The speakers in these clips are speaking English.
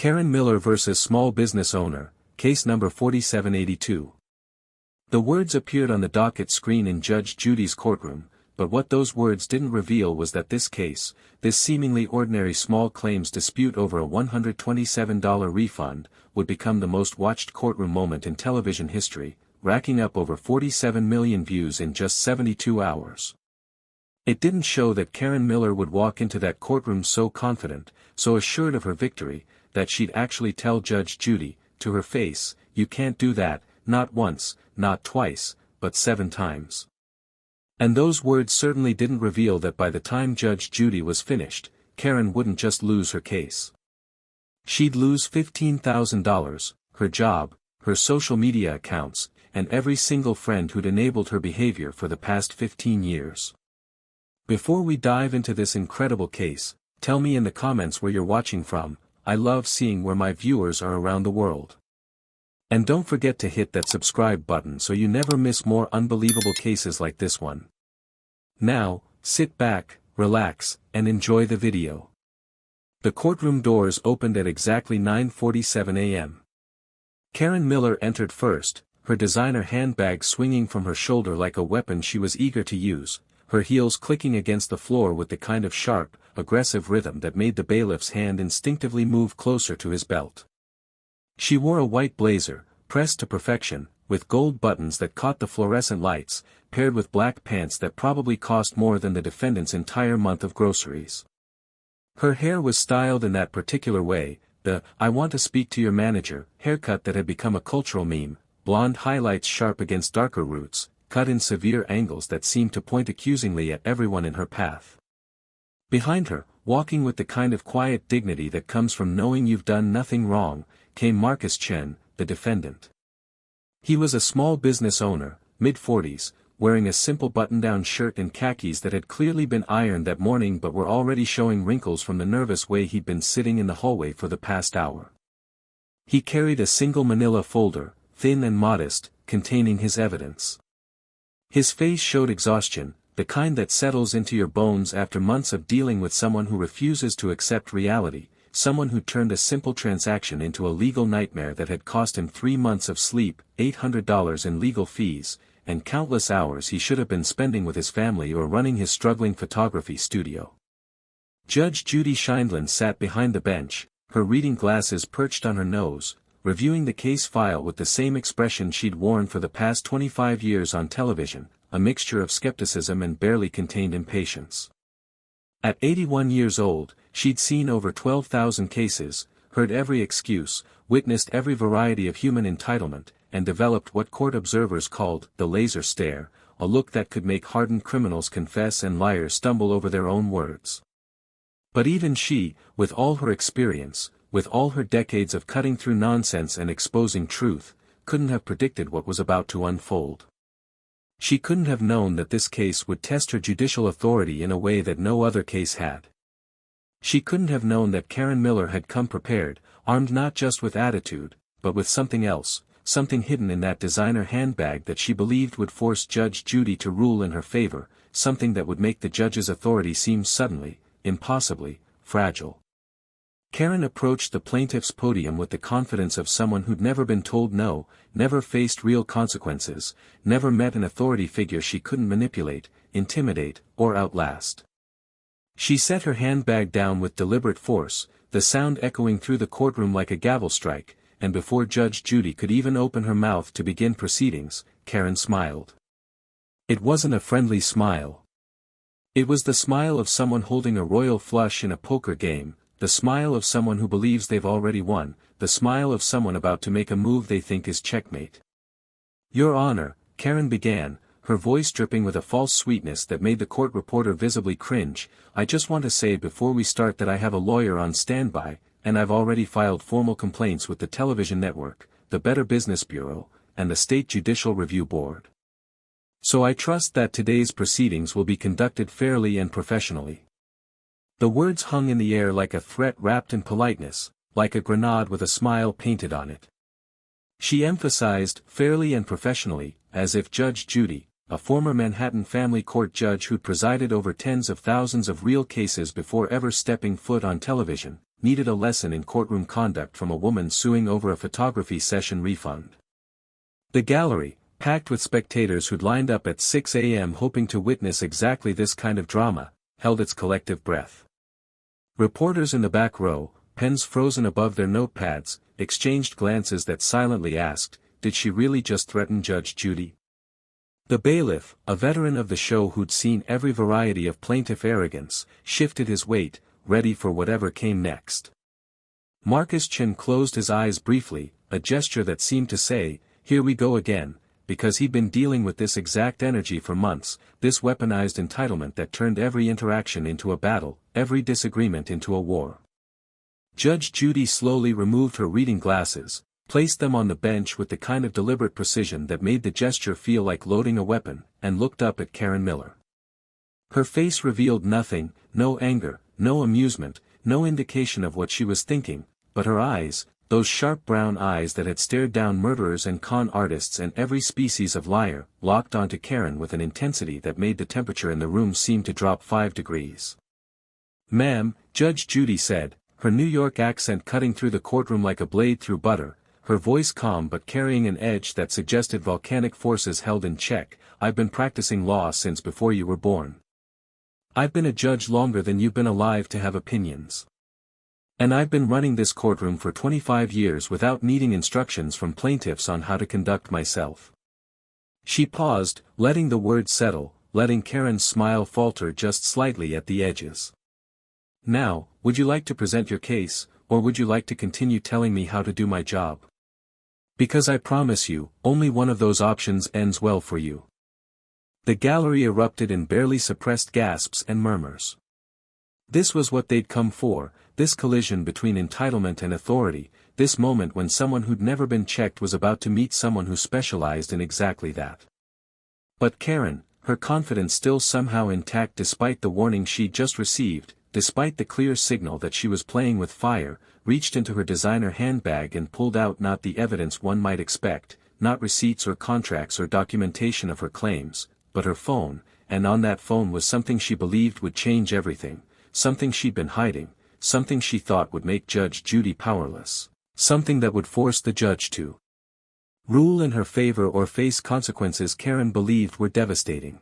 Karen Miller vs. Small Business Owner, Case Number 4782. The words appeared on the docket screen in Judge Judy's courtroom, but what those words didn't reveal was that this case, this seemingly ordinary small claims dispute over a $127 refund, would become the most watched courtroom moment in television history, racking up over 47 million views in just 72 hours. It didn't show that Karen Miller would walk into that courtroom so confident, so assured of her victory, that she'd actually tell Judge Judy, to her face, "You can't do that, not once, not twice, but 7 times. And those words certainly didn't reveal that by the time Judge Judy was finished, Karen wouldn't just lose her case. She'd lose $15,000, her job, her social media accounts, and every single friend who'd enabled her behavior for the past 15 years. Before we dive into this incredible case, tell me in the comments where you're watching from. I love seeing where my viewers are around the world. And don't forget to hit that subscribe button so you never miss more unbelievable cases like this one. Now, sit back, relax, and enjoy the video. The courtroom doors opened at exactly 9:47 a.m. Karen Miller entered first, her designer handbag swinging from her shoulder like a weapon she was eager to use, her heels clicking against the floor with the kind of sharp, aggressive rhythm that made the bailiff's hand instinctively move closer to his belt. She wore a white blazer, pressed to perfection, with gold buttons that caught the fluorescent lights, paired with black pants that probably cost more than the defendant's entire month of groceries. Her hair was styled in that particular way, the "I want to speak to your manager" haircut that had become a cultural meme, blonde highlights sharp against darker roots, cut in severe angles that seemed to point accusingly at everyone in her path. Behind her, walking with the kind of quiet dignity that comes from knowing you've done nothing wrong, came Marcus Chen, the defendant. He was a small business owner, mid-40s, wearing a simple button-down shirt and khakis that had clearly been ironed that morning but were already showing wrinkles from the nervous way he'd been sitting in the hallway for the past hour. He carried a single manila folder, thin and modest, containing his evidence. His face showed exhaustion, the kind that settles into your bones after months of dealing with someone who refuses to accept reality, someone who turned a simple transaction into a legal nightmare that had cost him 3 months of sleep, $800 in legal fees, and countless hours he should have been spending with his family or running his struggling photography studio. Judge Judy Scheindlin sat behind the bench, her reading glasses perched on her nose, reviewing the case file with the same expression she'd worn for the past 25 years on television, a mixture of skepticism and barely contained impatience. At 81 years old, she'd seen over 12,000 cases, heard every excuse, witnessed every variety of human entitlement, and developed what court observers called the laser stare, a look that could make hardened criminals confess and liars stumble over their own words. But even she, with all her experience, with all her decades of cutting through nonsense and exposing truth, couldn't have predicted what was about to unfold. She couldn't have known that this case would test her judicial authority in a way that no other case had. She couldn't have known that Karen Miller had come prepared, armed not just with attitude, but with something else, something hidden in that designer handbag that she believed would force Judge Judy to rule in her favor, something that would make the judge's authority seem suddenly, impossibly, fragile. Karen approached the plaintiff's podium with the confidence of someone who'd never been told no, never faced real consequences, never met an authority figure she couldn't manipulate, intimidate, or outlast. She set her handbag down with deliberate force, the sound echoing through the courtroom like a gavel strike, and before Judge Judy could even open her mouth to begin proceedings, Karen smiled. It wasn't a friendly smile. It was the smile of someone holding a royal flush in a poker game, the smile of someone who believes they've already won, the smile of someone about to make a move they think is checkmate. "Your Honor," Karen began, her voice dripping with a false sweetness that made the court reporter visibly cringe, "I just want to say before we start that I have a lawyer on standby, and I've already filed formal complaints with the television network, the Better Business Bureau, and the State Judicial Review Board. So I trust that today's proceedings will be conducted fairly and professionally." The words hung in the air like a threat wrapped in politeness, like a grenade with a smile painted on it. She emphasized, fairly and professionally, as if Judge Judy, a former Manhattan family court judge who'd presided over tens of thousands of real cases before ever stepping foot on television, needed a lesson in courtroom conduct from a woman suing over a photography session refund. The gallery, packed with spectators who'd lined up at 6 a.m. hoping to witness exactly this kind of drama, held its collective breath. Reporters in the back row, pens frozen above their notepads, exchanged glances that silently asked, did she really just threaten Judge Judy? The bailiff, a veteran of the show who'd seen every variety of plaintiff arrogance, shifted his weight, ready for whatever came next. Marcus Chin closed his eyes briefly, a gesture that seemed to say, here we go again, because he'd been dealing with this exact energy for months, this weaponized entitlement that turned every interaction into a battle, every disagreement into a war. Judge Judy slowly removed her reading glasses, placed them on the bench with the kind of deliberate precision that made the gesture feel like loading a weapon, and looked up at Karen Miller. Her face revealed nothing, no anger, no amusement, no indication of what she was thinking, but her eyes, those sharp brown eyes that had stared down murderers and con artists and every species of liar, locked onto Karen with an intensity that made the temperature in the room seem to drop 5 degrees. Ma'am, Judge Judy said, her New York accent cutting through the courtroom like a blade through butter, her voice calm but carrying an edge that suggested volcanic forces held in check, I've been practicing law since before you were born. I've been a judge longer than you've been alive to have opinions. And I've been running this courtroom for 25 years without needing instructions from plaintiffs on how to conduct myself. She paused, letting the words settle, letting Karen's smile falter just slightly at the edges. Now, would you like to present your case, or would you like to continue telling me how to do my job? Because I promise you, only one of those options ends well for you. The gallery erupted in barely suppressed gasps and murmurs. This was what they'd come for, this collision between entitlement and authority, this moment when someone who'd never been checked was about to meet someone who specialized in exactly that. But Karen, her confidence still somehow intact despite the warning she'd just received, despite the clear signal that she was playing with fire, reached into her designer handbag and pulled out not the evidence one might expect, not receipts or contracts or documentation of her claims, but her phone, and on that phone was something she believed would change everything, something she'd been hiding, something she thought would make Judge Judy powerless, something that would force the judge to rule in her favor or face consequences Karen believed were devastating.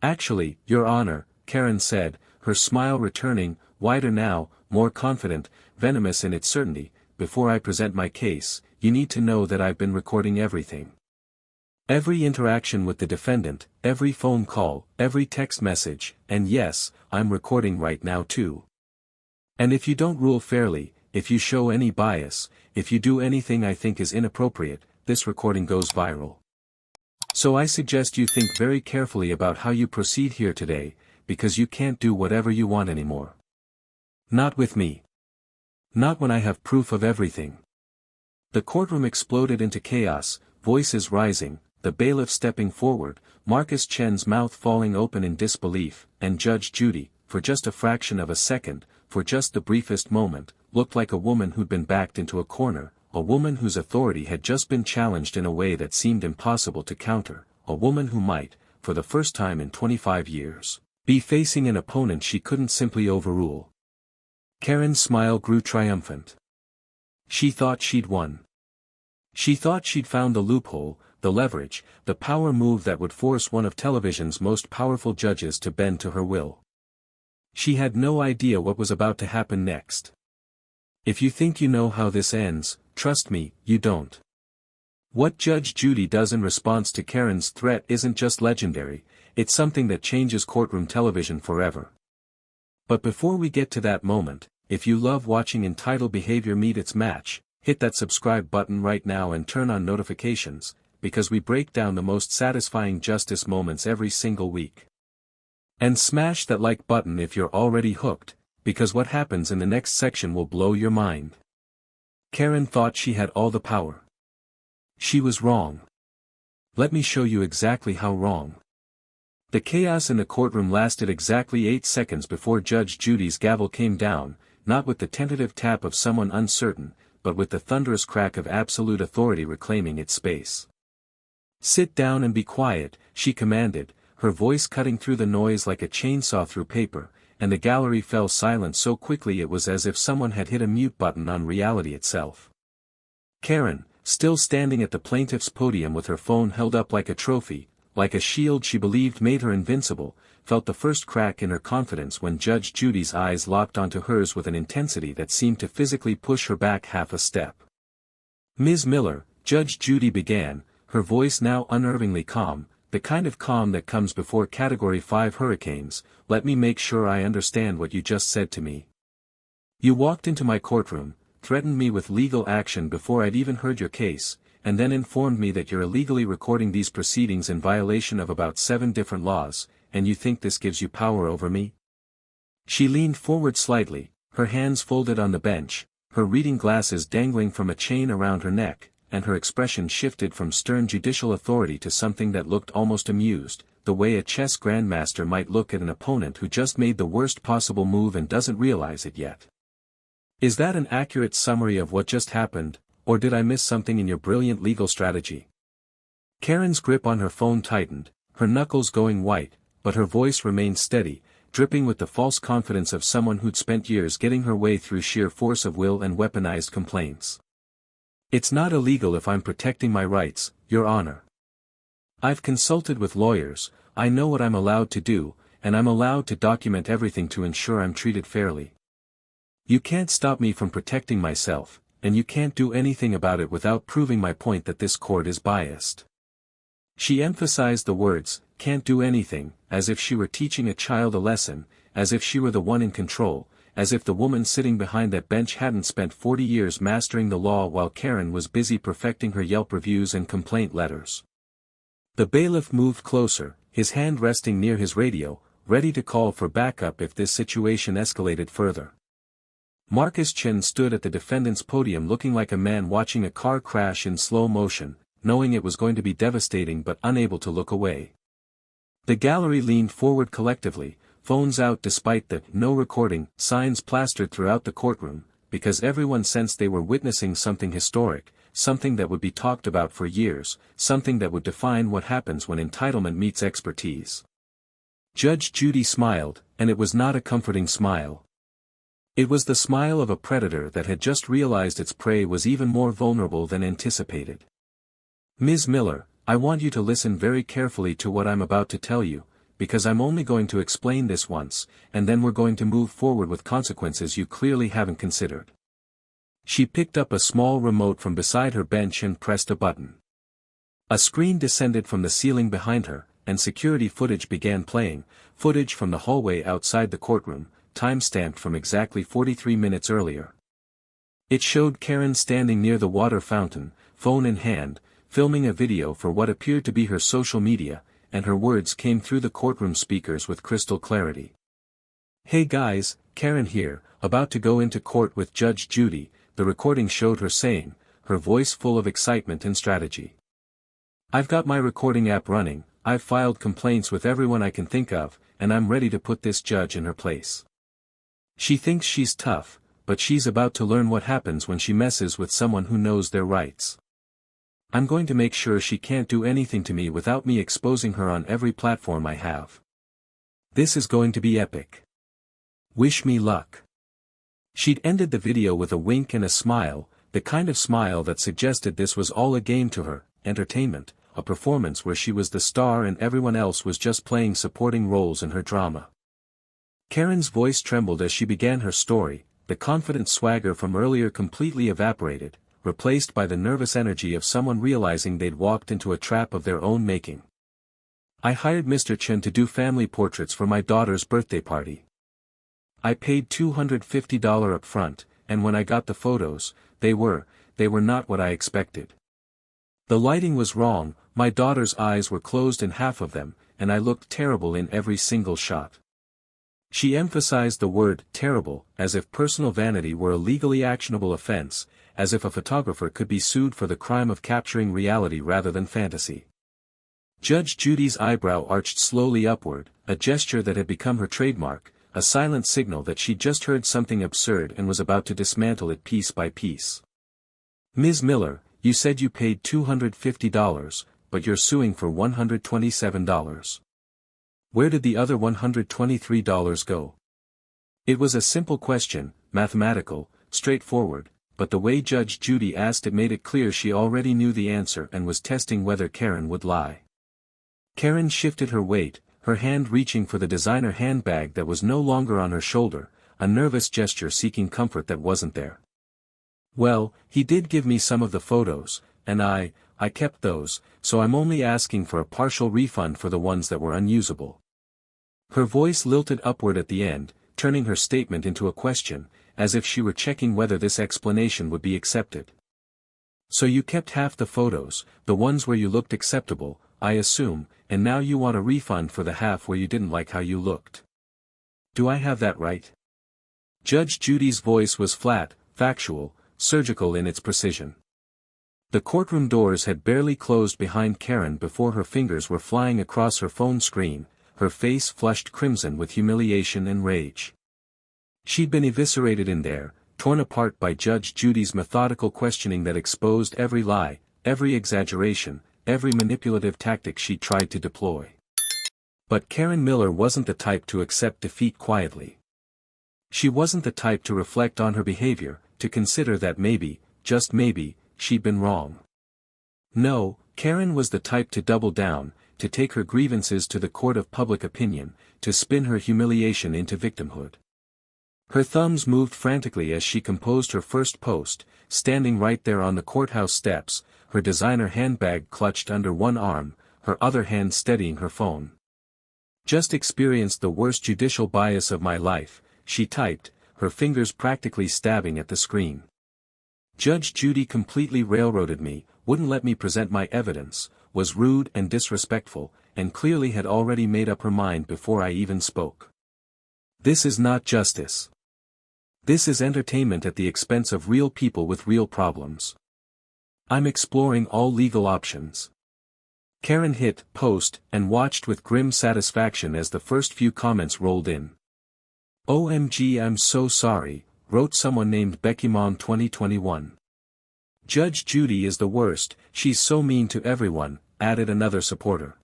Actually, Your Honor, Karen said, her smile returning, wider now, more confident, venomous in its certainty, before I present my case, you need to know that I've been recording everything. Every interaction with the defendant, every phone call, every text message, and yes, I'm recording right now too. And if you don't rule fairly, if you show any bias, if you do anything I think is inappropriate, this recording goes viral. So I suggest you think very carefully about how you proceed here today, because you can't do whatever you want anymore. Not with me. Not when I have proof of everything. The courtroom exploded into chaos, voices rising, the bailiff stepping forward, Marcus Chen's mouth falling open in disbelief, and Judge Judy, for just a fraction of a second, for just the briefest moment, looked like a woman who'd been backed into a corner, a woman whose authority had just been challenged in a way that seemed impossible to counter, a woman who might, for the first time in 25 years, be facing an opponent she couldn't simply overrule. Karen's smile grew triumphant. She thought she'd won. She thought she'd found the loophole, the leverage, the power move that would force one of television's most powerful judges to bend to her will. She had no idea what was about to happen next. If you think you know how this ends, trust me, you don't. What Judge Judy does in response to Karen's threat isn't just legendary, it's something that changes courtroom television forever. But before we get to that moment, if you love watching entitled behavior meet its match, hit that subscribe button right now and turn on notifications, because we break down the most satisfying justice moments every single week. And smash that like button if you're already hooked, because what happens in the next section will blow your mind. Karen thought she had all the power. She was wrong. Let me show you exactly how wrong. The chaos in the courtroom lasted exactly 8 seconds before Judge Judy's gavel came down, not with the tentative tap of someone uncertain, but with the thunderous crack of absolute authority reclaiming its space. Sit down and be quiet, she commanded, her voice cutting through the noise like a chainsaw through paper, and the gallery fell silent so quickly it was as if someone had hit a mute button on reality itself. Karen, still standing at the plaintiff's podium with her phone held up like a trophy, like a shield she believed made her invincible, felt the first crack in her confidence when Judge Judy's eyes locked onto hers with an intensity that seemed to physically push her back half a step. "Ms. Miller," Judge Judy began, her voice now unnervingly calm, the kind of calm that comes before Category 5 hurricanes, "let me make sure I understand what you just said to me. You walked into my courtroom, threatened me with legal action before I'd even heard your case, and then informed me that you're illegally recording these proceedings in violation of about 7 different laws, and you think this gives you power over me?" She leaned forward slightly, her hands folded on the bench, her reading glasses dangling from a chain around her neck, and her expression shifted from stern judicial authority to something that looked almost amused, the way a chess grandmaster might look at an opponent who just made the worst possible move and doesn't realize it yet. "Is that an accurate summary of what just happened, or did I miss something in your brilliant legal strategy?" Karen's grip on her phone tightened, her knuckles going white, but her voice remained steady, dripping with the false confidence of someone who'd spent years getting her way through sheer force of will and weaponized complaints. "It's not illegal if I'm protecting my rights, Your Honor. I've consulted with lawyers, I know what I'm allowed to do, and I'm allowed to document everything to ensure I'm treated fairly. You can't stop me from protecting myself, and you can't do anything about it without proving my point that this court is biased." She emphasized the words, "can't do anything," as if she were teaching a child a lesson, as if she were the one in control, as if the woman sitting behind that bench hadn't spent 40 years mastering the law while Karen was busy perfecting her Yelp reviews and complaint letters. The bailiff moved closer, his hand resting near his radio, ready to call for backup if this situation escalated further. Marcus Chin stood at the defendant's podium looking like a man watching a car crash in slow motion, knowing it was going to be devastating but unable to look away. The gallery leaned forward collectively, phones out despite the "no recording" signs plastered throughout the courtroom, because everyone sensed they were witnessing something historic, something that would be talked about for years, something that would define what happens when entitlement meets expertise. Judge Judy smiled, and it was not a comforting smile. It was the smile of a predator that had just realized its prey was even more vulnerable than anticipated. "Ms. Miller, I want you to listen very carefully to what I'm about to tell you, because I'm only going to explain this once, and then we're going to move forward with consequences you clearly haven't considered." She picked up a small remote from beside her bench and pressed a button. A screen descended from the ceiling behind her, and security footage began playing, footage from the hallway outside the courtroom, time-stamped from exactly 43 minutes earlier. It showed Karen standing near the water fountain, phone in hand, filming a video for what appeared to be her social media, and her words came through the courtroom speakers with crystal clarity. "Hey guys, Karen here, about to go into court with Judge Judy," the recording showed her saying, her voice full of excitement and strategy. "I've got my recording app running, I've filed complaints with everyone I can think of, and I'm ready to put this judge in her place. She thinks she's tough, but she's about to learn what happens when she messes with someone who knows their rights. I'm going to make sure she can't do anything to me without me exposing her on every platform I have. This is going to be epic. Wish me luck." She'd ended the video with a wink and a smile, the kind of smile that suggested this was all a game to her, entertainment, a performance where she was the star and everyone else was just playing supporting roles in her drama. Karen's voice trembled as she began her story, the confident swagger from earlier completely evaporated, replaced by the nervous energy of someone realizing they'd walked into a trap of their own making. "I hired Mr. Chen to do family portraits for my daughter's birthday party. I paid $250 up front, and when I got the photos, they were not what I expected. The lighting was wrong, my daughter's eyes were closed in half of them, and I looked terrible in every single shot." She emphasized the word "terrible" as if personal vanity were a legally actionable offense, as if a photographer could be sued for the crime of capturing reality rather than fantasy. Judge Judy's eyebrow arched slowly upward, a gesture that had become her trademark, a silent signal that she'd just heard something absurd and was about to dismantle it piece by piece. "Ms. Miller, you said you paid $250, but you're suing for $127. Where did the other $123 go?" It was a simple question, mathematical, straightforward, but the way Judge Judy asked it made it clear she already knew the answer and was testing whether Karen would lie. Karen shifted her weight, her hand reaching for the designer handbag that was no longer on her shoulder, a nervous gesture seeking comfort that wasn't there. Well, he did give me some of the photos, and I kept those, so I'm only asking for a partial refund for the ones that were unusable. Her voice lilted upward at the end, turning her statement into a question, as if she were checking whether this explanation would be accepted. So you kept half the photos, the ones where you looked acceptable, I assume, and now you want a refund for the half where you didn't like how you looked. Do I have that right? Judge Judy's voice was flat, factual, surgical in its precision. The courtroom doors had barely closed behind Karen before her fingers were flying across her phone screen, her face flushed crimson with humiliation and rage. She'd been eviscerated in there, torn apart by Judge Judy's methodical questioning that exposed every lie, every exaggeration, every manipulative tactic she tried to deploy. But Karen Miller wasn't the type to accept defeat quietly. She wasn't the type to reflect on her behavior, to consider that maybe, just maybe, she'd been wrong. No, Karen was the type to double down, to take her grievances to the court of public opinion, to spin her humiliation into victimhood. Her thumbs moved frantically as she composed her first post, standing right there on the courthouse steps, her designer handbag clutched under one arm, her other hand steadying her phone. Just experienced the worst judicial bias of my life, she typed, her fingers practically stabbing at the screen. Judge Judy completely railroaded me, wouldn't let me present my evidence, was rude and disrespectful, and clearly had already made up her mind before I even spoke. This is not justice. This is entertainment at the expense of real people with real problems. I'm exploring all legal options. Karen hit post and watched with grim satisfaction as the first few comments rolled in. OMG, I'm so sorry, wrote someone named BeckyMom 2021. Judge Judy is the worst, she's so mean to everyone, added another supporter.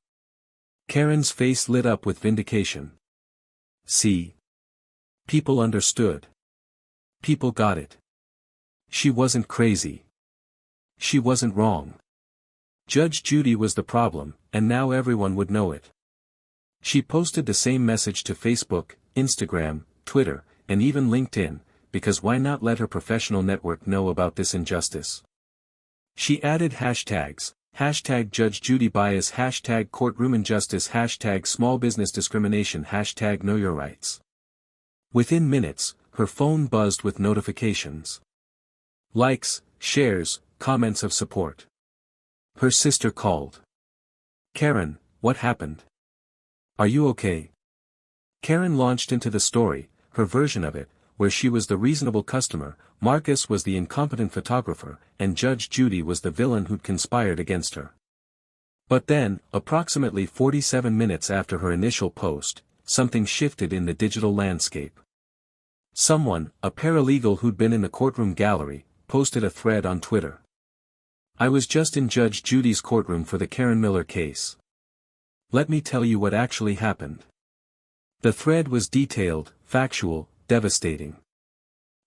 Karen's face lit up with vindication. See? People understood. People got it. She wasn't crazy. She wasn't wrong. Judge Judy was the problem, and now everyone would know it. She posted the same message to Facebook, Instagram, Twitter, and even LinkedIn, because why not let her professional network know about this injustice? She added hashtags, hashtag Judge Judy bias, hashtag courtroom injustice, hashtag small business discrimination, hashtag know your rights. Within minutes, her phone buzzed with notifications. Likes, shares, comments of support. Her sister called. Karen, what happened? Are you okay? Karen launched into the story, her version of it, where she was the reasonable customer, Marcus was the incompetent photographer, and Judge Judy was the villain who'd conspired against her. But then, approximately 47 minutes after her initial post, something shifted in the digital landscape. Someone, a paralegal who'd been in the courtroom gallery, posted a thread on Twitter. I was just in Judge Judy's courtroom for the Karen Miller case. Let me tell you what actually happened. The thread was detailed, factual, devastating.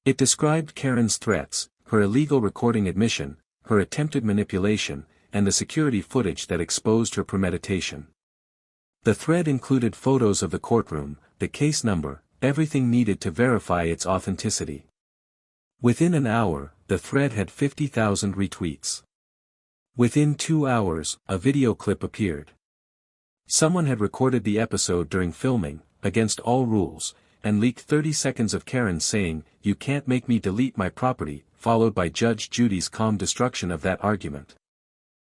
It described Karen's threats, her illegal recording admission, her attempted manipulation, and the security footage that exposed her premeditation. The thread included photos of the courtroom, the case number, everything needed to verify its authenticity. Within an hour, the thread had 50,000 retweets. Within 2 hours, a video clip appeared. Someone had recorded the episode during filming, against all rules, and leaked 30 seconds of Karen saying, "You can't make me delete my property," followed by Judge Judy's calm destruction of that argument.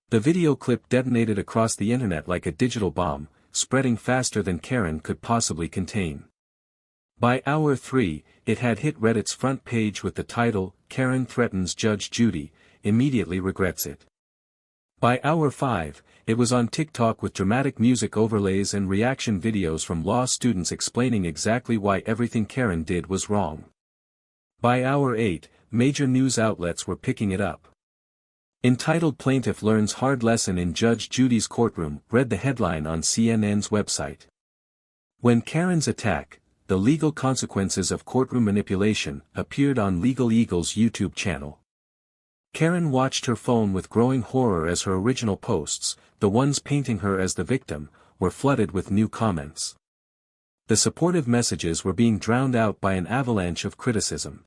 The video clip detonated across the internet like a digital bomb, spreading faster than Karen could possibly contain. By hour 3, it had hit Reddit's front page with the title, "Karen Threatens Judge Judy, Immediately Regrets It." By hour 5, it was on TikTok with dramatic music overlays and reaction videos from law students explaining exactly why everything Karen did was wrong. By hour 8, major news outlets were picking it up. Entitled "Plaintiff Learns Hard Lesson in Judge Judy's Courtroom," read the headline on CNN's website. When Karen's attack, The Legal Consequences of Courtroom Manipulation, appeared on Legal Eagle's YouTube channel. Karen watched her phone with growing horror as her original posts, the ones painting her as the victim, were flooded with new comments. The supportive messages were being drowned out by an avalanche of criticism.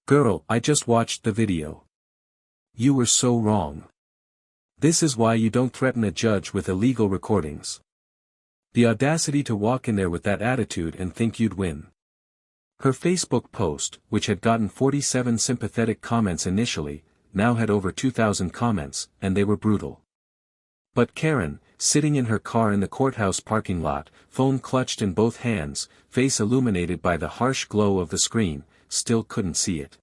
"Girl, I just watched the video. You were so wrong. This is why you don't threaten a judge with illegal recordings. The audacity to walk in there with that attitude and think you'd win." Her Facebook post, which had gotten 47 sympathetic comments initially, now had over 2,000 comments, and they were brutal. But Karen, sitting in her car in the courthouse parking lot, phone clutched in both hands, face illuminated by the harsh glow of the screen, still couldn't see it.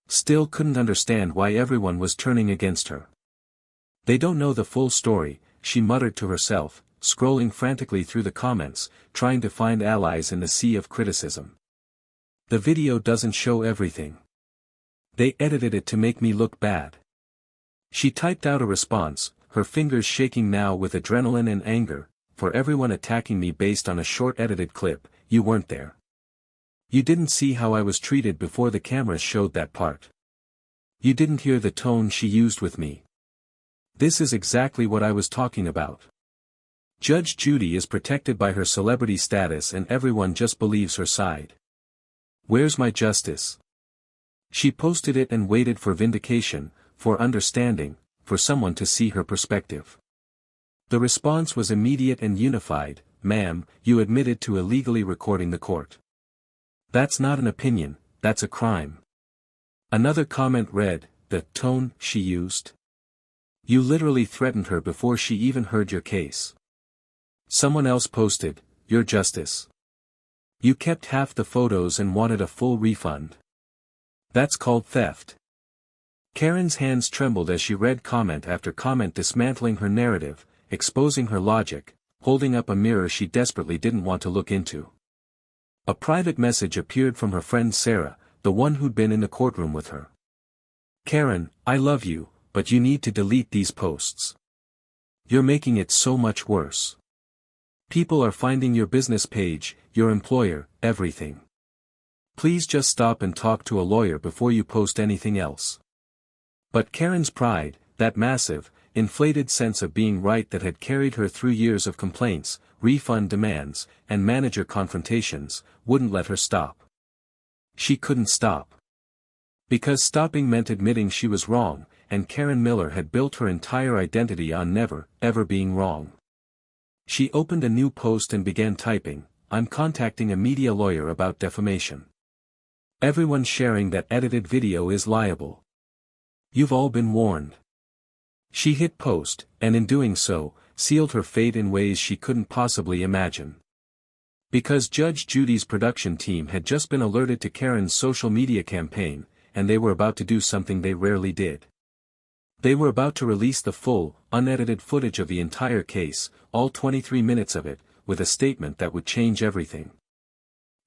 Still couldn't understand why everyone was turning against her. "They don't know the full story," she muttered to herself, scrolling frantically through the comments, trying to find allies in the sea of criticism. "The video doesn't show everything. They edited it to make me look bad." She typed out a response, her fingers shaking now with adrenaline and anger. "For everyone attacking me based on a short edited clip, you weren't there. You didn't see how I was treated before the cameras showed that part. You didn't hear the tone she used with me. This is exactly what I was talking about. Judge Judy is protected by her celebrity status and everyone just believes her side. Where's my justice?" She posted it and waited for vindication, for understanding, for someone to see her perspective. The response was immediate and unified. "Ma'am, you admitted to illegally recording the court. That's not an opinion, that's a crime." Another comment read, "The tone she used. You literally threatened her before she even heard your case." Someone else posted, "Your justice. You kept half the photos and wanted a full refund. That's called theft." Karen's hands trembled as she read comment after comment dismantling her narrative, exposing her logic, holding up a mirror she desperately didn't want to look into. A private message appeared from her friend Sarah, the one who'd been in the courtroom with her. "Karen, I love you, but you need to delete these posts. You're making it so much worse. People are finding your business page, your employer, everything. Please just stop and talk to a lawyer before you post anything else." But Karen's pride, that massive, inflated sense of being right that had carried her through years of complaints, refund demands, and manager confrontations, wouldn't let her stop. She couldn't stop. Because stopping meant admitting she was wrong, and Karen Miller had built her entire identity on never, ever being wrong. She opened a new post and began typing, "I'm contacting a media lawyer about defamation. Everyone sharing that edited video is liable. You've all been warned." She hit post, and in doing so, sealed her fate in ways she couldn't possibly imagine. Because Judge Judy's production team had just been alerted to Karen's social media campaign, and they were about to do something they rarely did. They were about to release the full, unedited footage of the entire case, all 23 minutes of it, with a statement that would change everything.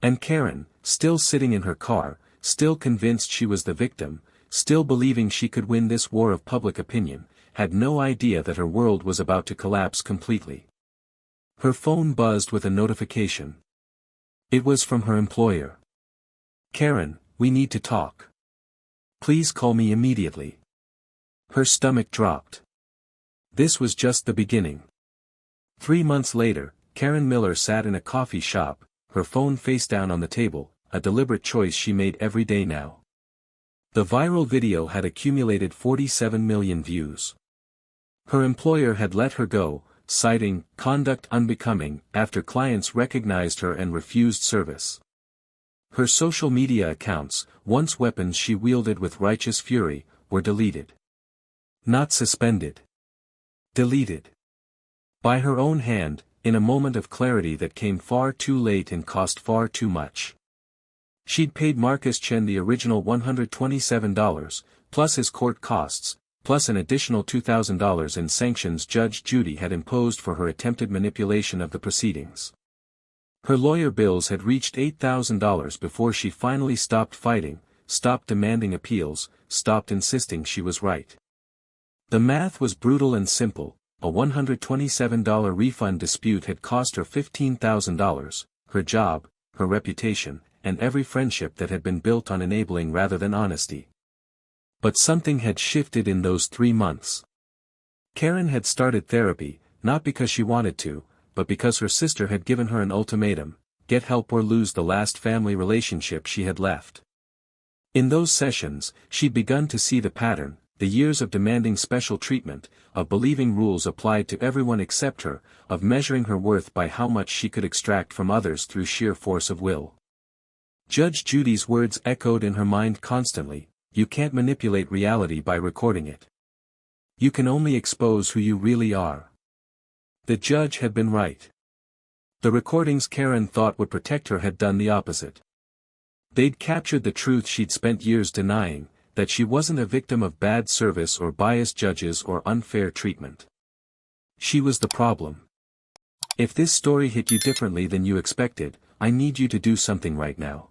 And Karen, still sitting in her car, still convinced she was the victim, still believing she could win this war of public opinion, had no idea that her world was about to collapse completely. Her phone buzzed with a notification. It was from her employer. "Karen, we need to talk. Please call me immediately." Her stomach dropped. This was just the beginning. 3 months later, Karen Miller sat in a coffee shop, her phone face down on the table, a deliberate choice she made every day now. The viral video had accumulated 47 million views. Her employer had let her go, citing conduct unbecoming after clients recognized her and refused service. Her social media accounts, once weapons she wielded with righteous fury, were deleted. Not suspended. Deleted. By her own hand, in a moment of clarity that came far too late and cost far too much. She'd paid Marcus Chen the original $127, plus his court costs, plus an additional $2,000 in sanctions Judge Judy had imposed for her attempted manipulation of the proceedings. Her lawyer bills had reached $8,000 before she finally stopped fighting, stopped demanding appeals, stopped insisting she was right. The math was brutal and simple. A $127 refund dispute had cost her $15,000, her job, her reputation, and every friendship that had been built on enabling rather than honesty. But something had shifted in those 3 months. Karen had started therapy, not because she wanted to, but because her sister had given her an ultimatum: get help or lose the last family relationship she had left. In those sessions, she'd begun to see the pattern: the years of demanding special treatment, of believing rules applied to everyone except her, of measuring her worth by how much she could extract from others through sheer force of will. Judge Judy's words echoed in her mind constantly: you can't manipulate reality by recording it. You can only expose who you really are. The judge had been right. The recordings Karen thought would protect her had done the opposite. They'd captured the truth she'd spent years denying: that she wasn't a victim of bad service or biased judges or unfair treatment. She was the problem. If this story hit you differently than you expected, I need you to do something right now.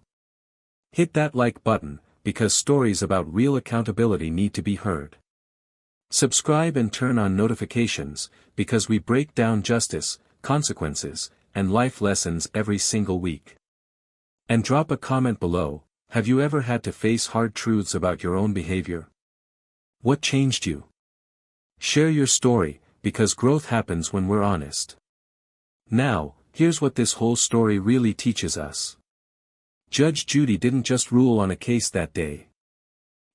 Hit that like button, because stories about real accountability need to be heard. Subscribe and turn on notifications, because we break down justice, consequences, and life lessons every single week. And drop a comment below: have you ever had to face hard truths about your own behavior? What changed you? Share your story, because growth happens when we're honest. Now, here's what this whole story really teaches us. Judge Judy didn't just rule on a case that day.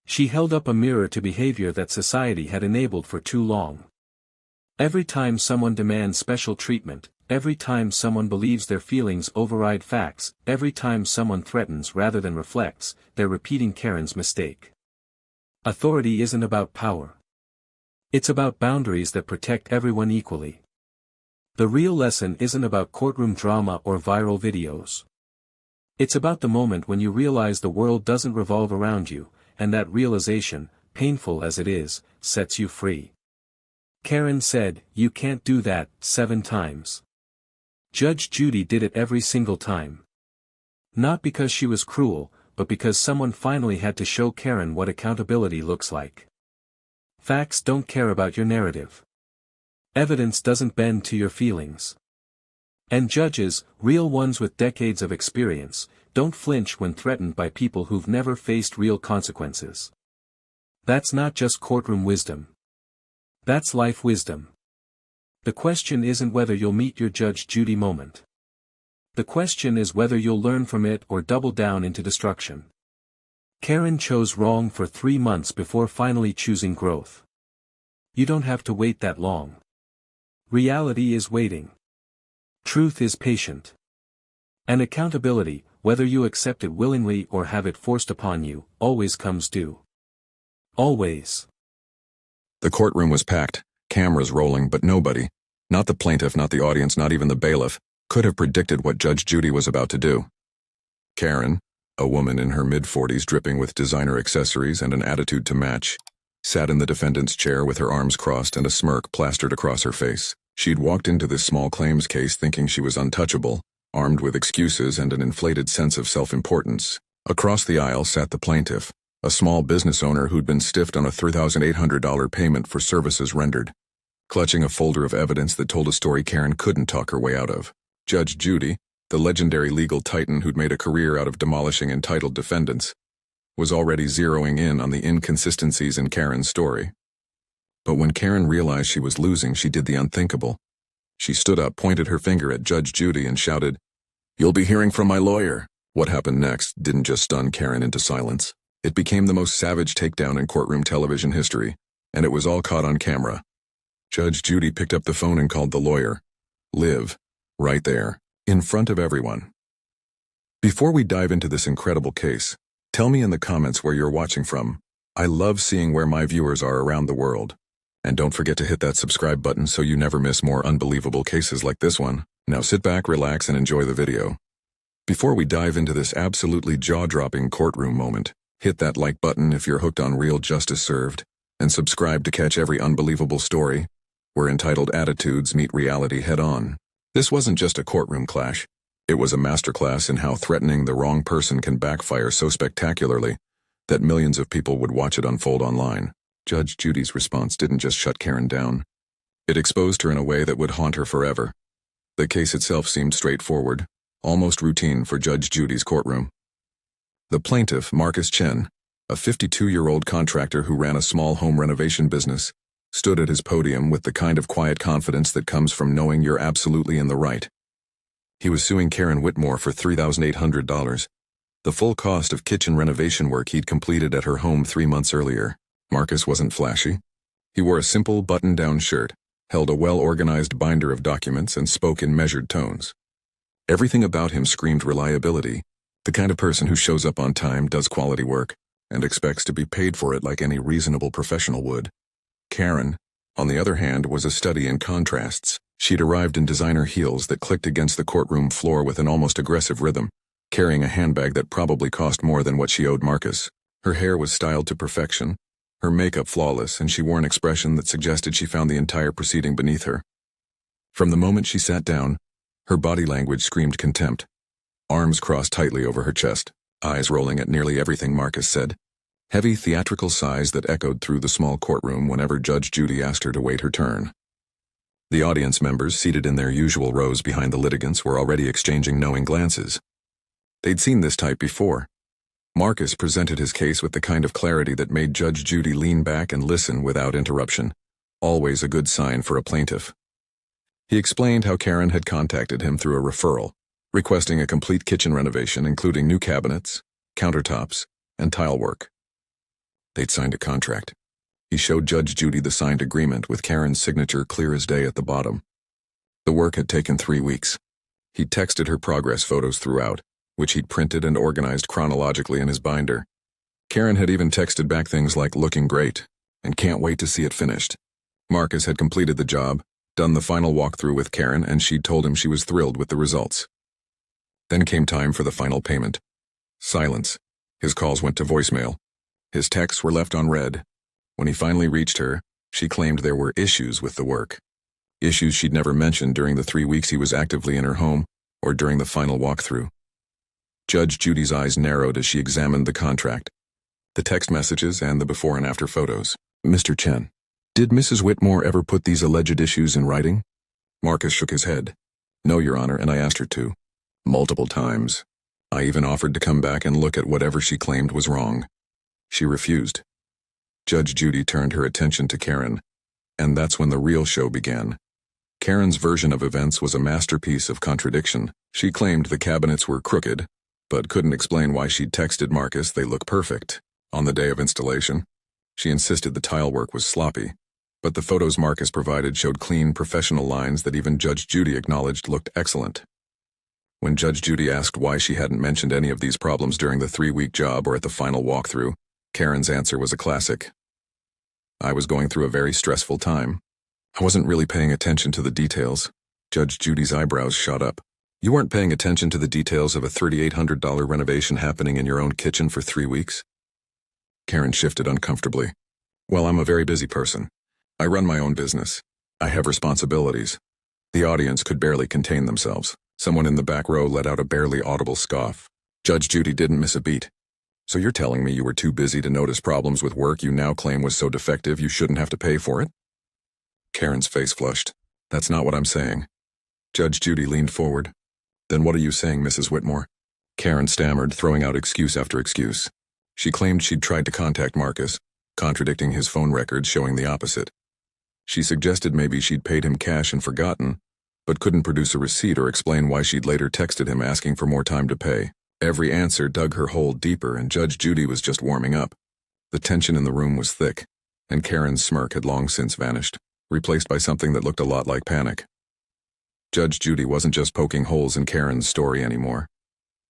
She held up a mirror to behavior that society had enabled for too long. Every time someone demands special treatment, every time someone believes their feelings override facts, every time someone threatens rather than reflects, they're repeating Karen's mistake. Authority isn't about power. It's about boundaries that protect everyone equally. The real lesson isn't about courtroom drama or viral videos. It's about the moment when you realize the world doesn't revolve around you, and that realization, painful as it is, sets you free. Karen said, "You can't do that," 7 times. Judge Judy did it every single time. Not because she was cruel, but because someone finally had to show Karen what accountability looks like. Facts don't care about your narrative. Evidence doesn't bend to your feelings. And judges, real ones with decades of experience, don't flinch when threatened by people who've never faced real consequences. That's not just courtroom wisdom. That's life wisdom. The question isn't whether you'll meet your Judge Judy moment. The question is whether you'll learn from it or double down into destruction. Karen chose wrong for 3 months before finally choosing growth. You don't have to wait that long. Reality is waiting. Truth is patient. And accountability, whether you accept it willingly or have it forced upon you, always comes due. Always. The courtroom was packed, cameras rolling, but nobody, not the plaintiff, not the audience, not even the bailiff, could have predicted what Judge Judy was about to do. Karen, a woman in her mid-40s dripping with designer accessories and an attitude to match, sat in the defendant's chair with her arms crossed and a smirk plastered across her face. She'd walked into this small claims case thinking she was untouchable, armed with excuses and an inflated sense of self-importance. Across the aisle sat the plaintiff, a small business owner who'd been stiffed on a $3,800 payment for services rendered, clutching a folder of evidence that told a story Karen couldn't talk her way out of. Judge Judy, the legendary legal titan who'd made a career out of demolishing entitled defendants, was already zeroing in on the inconsistencies in Karen's story. But when Karen realized she was losing, she did the unthinkable. She stood up, pointed her finger at Judge Judy, and shouted, "You'll be hearing from my lawyer." What happened next didn't just stun Karen into silence. It became the most savage takedown in courtroom television history, and it was all caught on camera. Judge Judy picked up the phone and called the lawyer. Liv, right there, in front of everyone. Before we dive into this incredible case, tell me in the comments where you're watching from. I love seeing where my viewers are around the world. And don't forget to hit that subscribe button so you never miss more unbelievable cases like this one. Now sit back, relax, and enjoy the video. Before we dive into this absolutely jaw-dropping courtroom moment, hit that like button if you're hooked on real justice served, and subscribe to catch every unbelievable story, where entitled attitudes meet reality head-on. This wasn't just a courtroom clash. It was a masterclass in how threatening the wrong person can backfire so spectacularly that millions of people would watch it unfold online. Judge Judy's response didn't just shut Karen down. It exposed her in a way that would haunt her forever. The case itself seemed straightforward. almost routine for Judge Judy's courtroom. The plaintiff, Marcus Chen, a 52-year-old contractor who ran a small home renovation business, stood at his podium with the kind of quiet confidence that comes from knowing you're absolutely in the right. He was suing Karen Whitmore for $3,800, the full cost of kitchen renovation work he'd completed at her home 3 months earlier. Marcus wasn't flashy. He wore a simple button-down shirt, held a well-organized binder of documents, and spoke in measured tones. Everything about him screamed reliability, the kind of person who shows up on time, does quality work, and expects to be paid for it like any reasonable professional would. Karen, on the other hand, was a study in contrasts. She'd arrived in designer heels that clicked against the courtroom floor with an almost aggressive rhythm, carrying a handbag that probably cost more than what she owed Marcus. Her hair was styled to perfection, her makeup flawless, and she wore an expression that suggested she found the entire proceeding beneath her. From the moment she sat down, her body language screamed contempt. Arms crossed tightly over her chest, eyes rolling at nearly everything Marcus said. Heavy theatrical sighs that echoed through the small courtroom whenever Judge Judy asked her to wait her turn. The audience members, seated in their usual rows behind the litigants, were already exchanging knowing glances. They'd seen this type before. Marcus presented his case with the kind of clarity that made Judge Judy lean back and listen without interruption, always a good sign for a plaintiff. He explained how Karen had contacted him through a referral, requesting a complete kitchen renovation including new cabinets, countertops, and tile work. They'd signed a contract. He showed Judge Judy the signed agreement with Karen's signature clear as day at the bottom. The work had taken 3 weeks. He'd texted her progress photos throughout, which he'd printed and organized chronologically in his binder. Karen had even texted back things like "looking great" and "can't wait to see it finished." Marcus had completed the job, done the final walkthrough with Karen, and she'd told him she was thrilled with the results. Then came time for the final payment. Silence. His calls went to voicemail. His texts were left unread. When he finally reached her, she claimed there were issues with the work. Issues she'd never mentioned during the 3 weeks he was actively in her home or during the final walkthrough. Judge Judy's eyes narrowed as she examined the contract, the text messages, and the before and after photos. "Mr. Chen, did Mrs. Whitmore ever put these alleged issues in writing?" Marcus shook his head. "No, Your Honor, and I asked her to. Multiple times. I even offered to come back and look at whatever she claimed was wrong. She refused." Judge Judy turned her attention to Karen, and that's when the real show began. Karen's version of events was a masterpiece of contradiction. She claimed the cabinets were crooked, but couldn't explain why she'd texted Marcus they look perfect on the day of installation. She insisted the tile work was sloppy, but the photos Marcus provided showed clean, professional lines that even Judge Judy acknowledged looked excellent. When Judge Judy asked why she hadn't mentioned any of these problems during the 3-week job or at the final walkthrough, Karen's answer was a classic. "I was going through a very stressful time. I wasn't really paying attention to the details." Judge Judy's eyebrows shot up. "You weren't paying attention to the details of a $3,800 renovation happening in your own kitchen for 3 weeks? Karen shifted uncomfortably. "Well, I'm a very busy person. I run my own business. I have responsibilities." The audience could barely contain themselves. Someone in the back row let out a barely audible scoff. Judge Judy didn't miss a beat. "So you're telling me you were too busy to notice problems with work you now claim was so defective you shouldn't have to pay for it?" Karen's face flushed. "That's not what I'm saying." Judge Judy leaned forward. "Then what are you saying, Mrs. Whitmore?" Karen stammered, throwing out excuse after excuse. She claimed she'd tried to contact Marcus, contradicting his phone records showing the opposite. She suggested maybe she'd paid him cash and forgotten, but couldn't produce a receipt or explain why she'd later texted him asking for more time to pay. Every answer dug her hole deeper, and Judge Judy was just warming up. The tension in the room was thick, and Karen's smirk had long since vanished, replaced by something that looked a lot like panic. Judge Judy wasn't just poking holes in Karen's story anymore.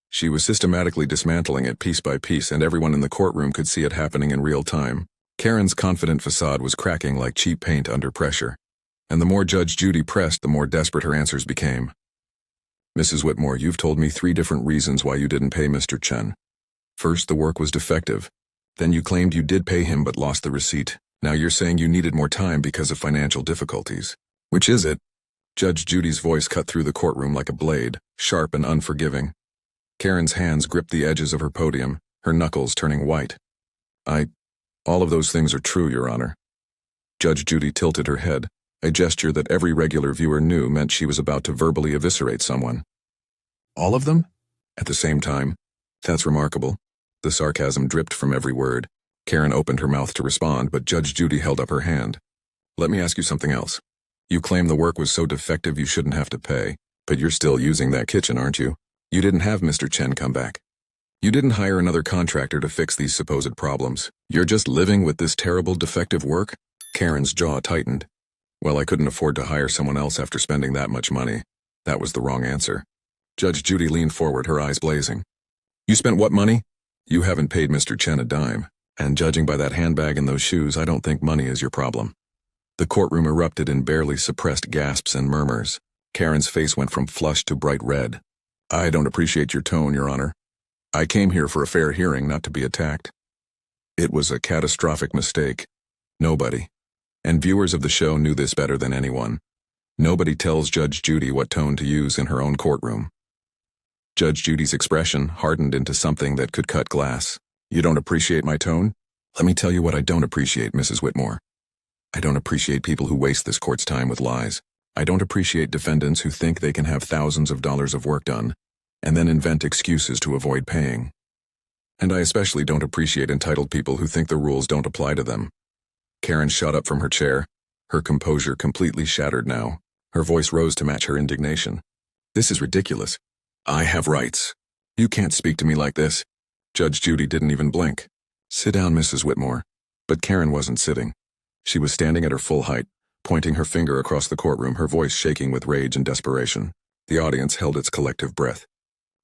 She was systematically dismantling it piece by piece, and everyone in the courtroom could see it happening in real time. Karen's confident facade was cracking like cheap paint under pressure, and the more Judge Judy pressed, the more desperate her answers became. "Mrs. Whitmore, you've told me 3 different reasons why you didn't pay Mr. Chen. First, the work was defective. Then you claimed you did pay him but lost the receipt. Now you're saying you needed more time because of financial difficulties. Which is it?" Judge Judy's voice cut through the courtroom like a blade, sharp and unforgiving. Karen's hands gripped the edges of her podium, her knuckles turning white. All of those things are true, Your Honor." Judge Judy tilted her head, a gesture that every regular viewer knew meant she was about to verbally eviscerate someone. All of them? At the same time. That's remarkable. The sarcasm dripped from every word. Karen opened her mouth to respond, but Judge Judy held up her hand. Let me ask you something else. You claim the work was so defective you shouldn't have to pay, but you're still using that kitchen, aren't you? You didn't have Mr. Chen come back. You didn't hire another contractor to fix these supposed problems. You're just living with this terrible defective work? Karen's jaw tightened. Well, I couldn't afford to hire someone else after spending that much money. That was the wrong answer. Judge Judy leaned forward, her eyes blazing. You spent what money? You haven't paid Mr. Chen a dime, and judging by that handbag and those shoes, I don't think money is your problem. The courtroom erupted in barely suppressed gasps and murmurs. Karen's face went from flushed to bright red. I don't appreciate your tone, Your Honor. I came here for a fair hearing, not to be attacked. It was a catastrophic mistake. Nobody, and viewers of the show knew this better than anyone, nobody tells Judge Judy what tone to use in her own courtroom. Judge Judy's expression hardened into something that could cut glass. You don't appreciate my tone? Let me tell you what I don't appreciate, Mrs. Whitmore. I don't appreciate people who waste this court's time with lies. I don't appreciate defendants who think they can have thousands of dollars of work done, and then invent excuses to avoid paying. And I especially don't appreciate entitled people who think the rules don't apply to them. Karen shot up from her chair, her composure completely shattered now. Her voice rose to match her indignation. This is ridiculous. I have rights. You can't speak to me like this. Judge Judy didn't even blink. Sit down, Mrs. Whitmore. But Karen wasn't sitting. She was standing at her full height, pointing her finger across the courtroom, her voice shaking with rage and desperation. The audience held its collective breath.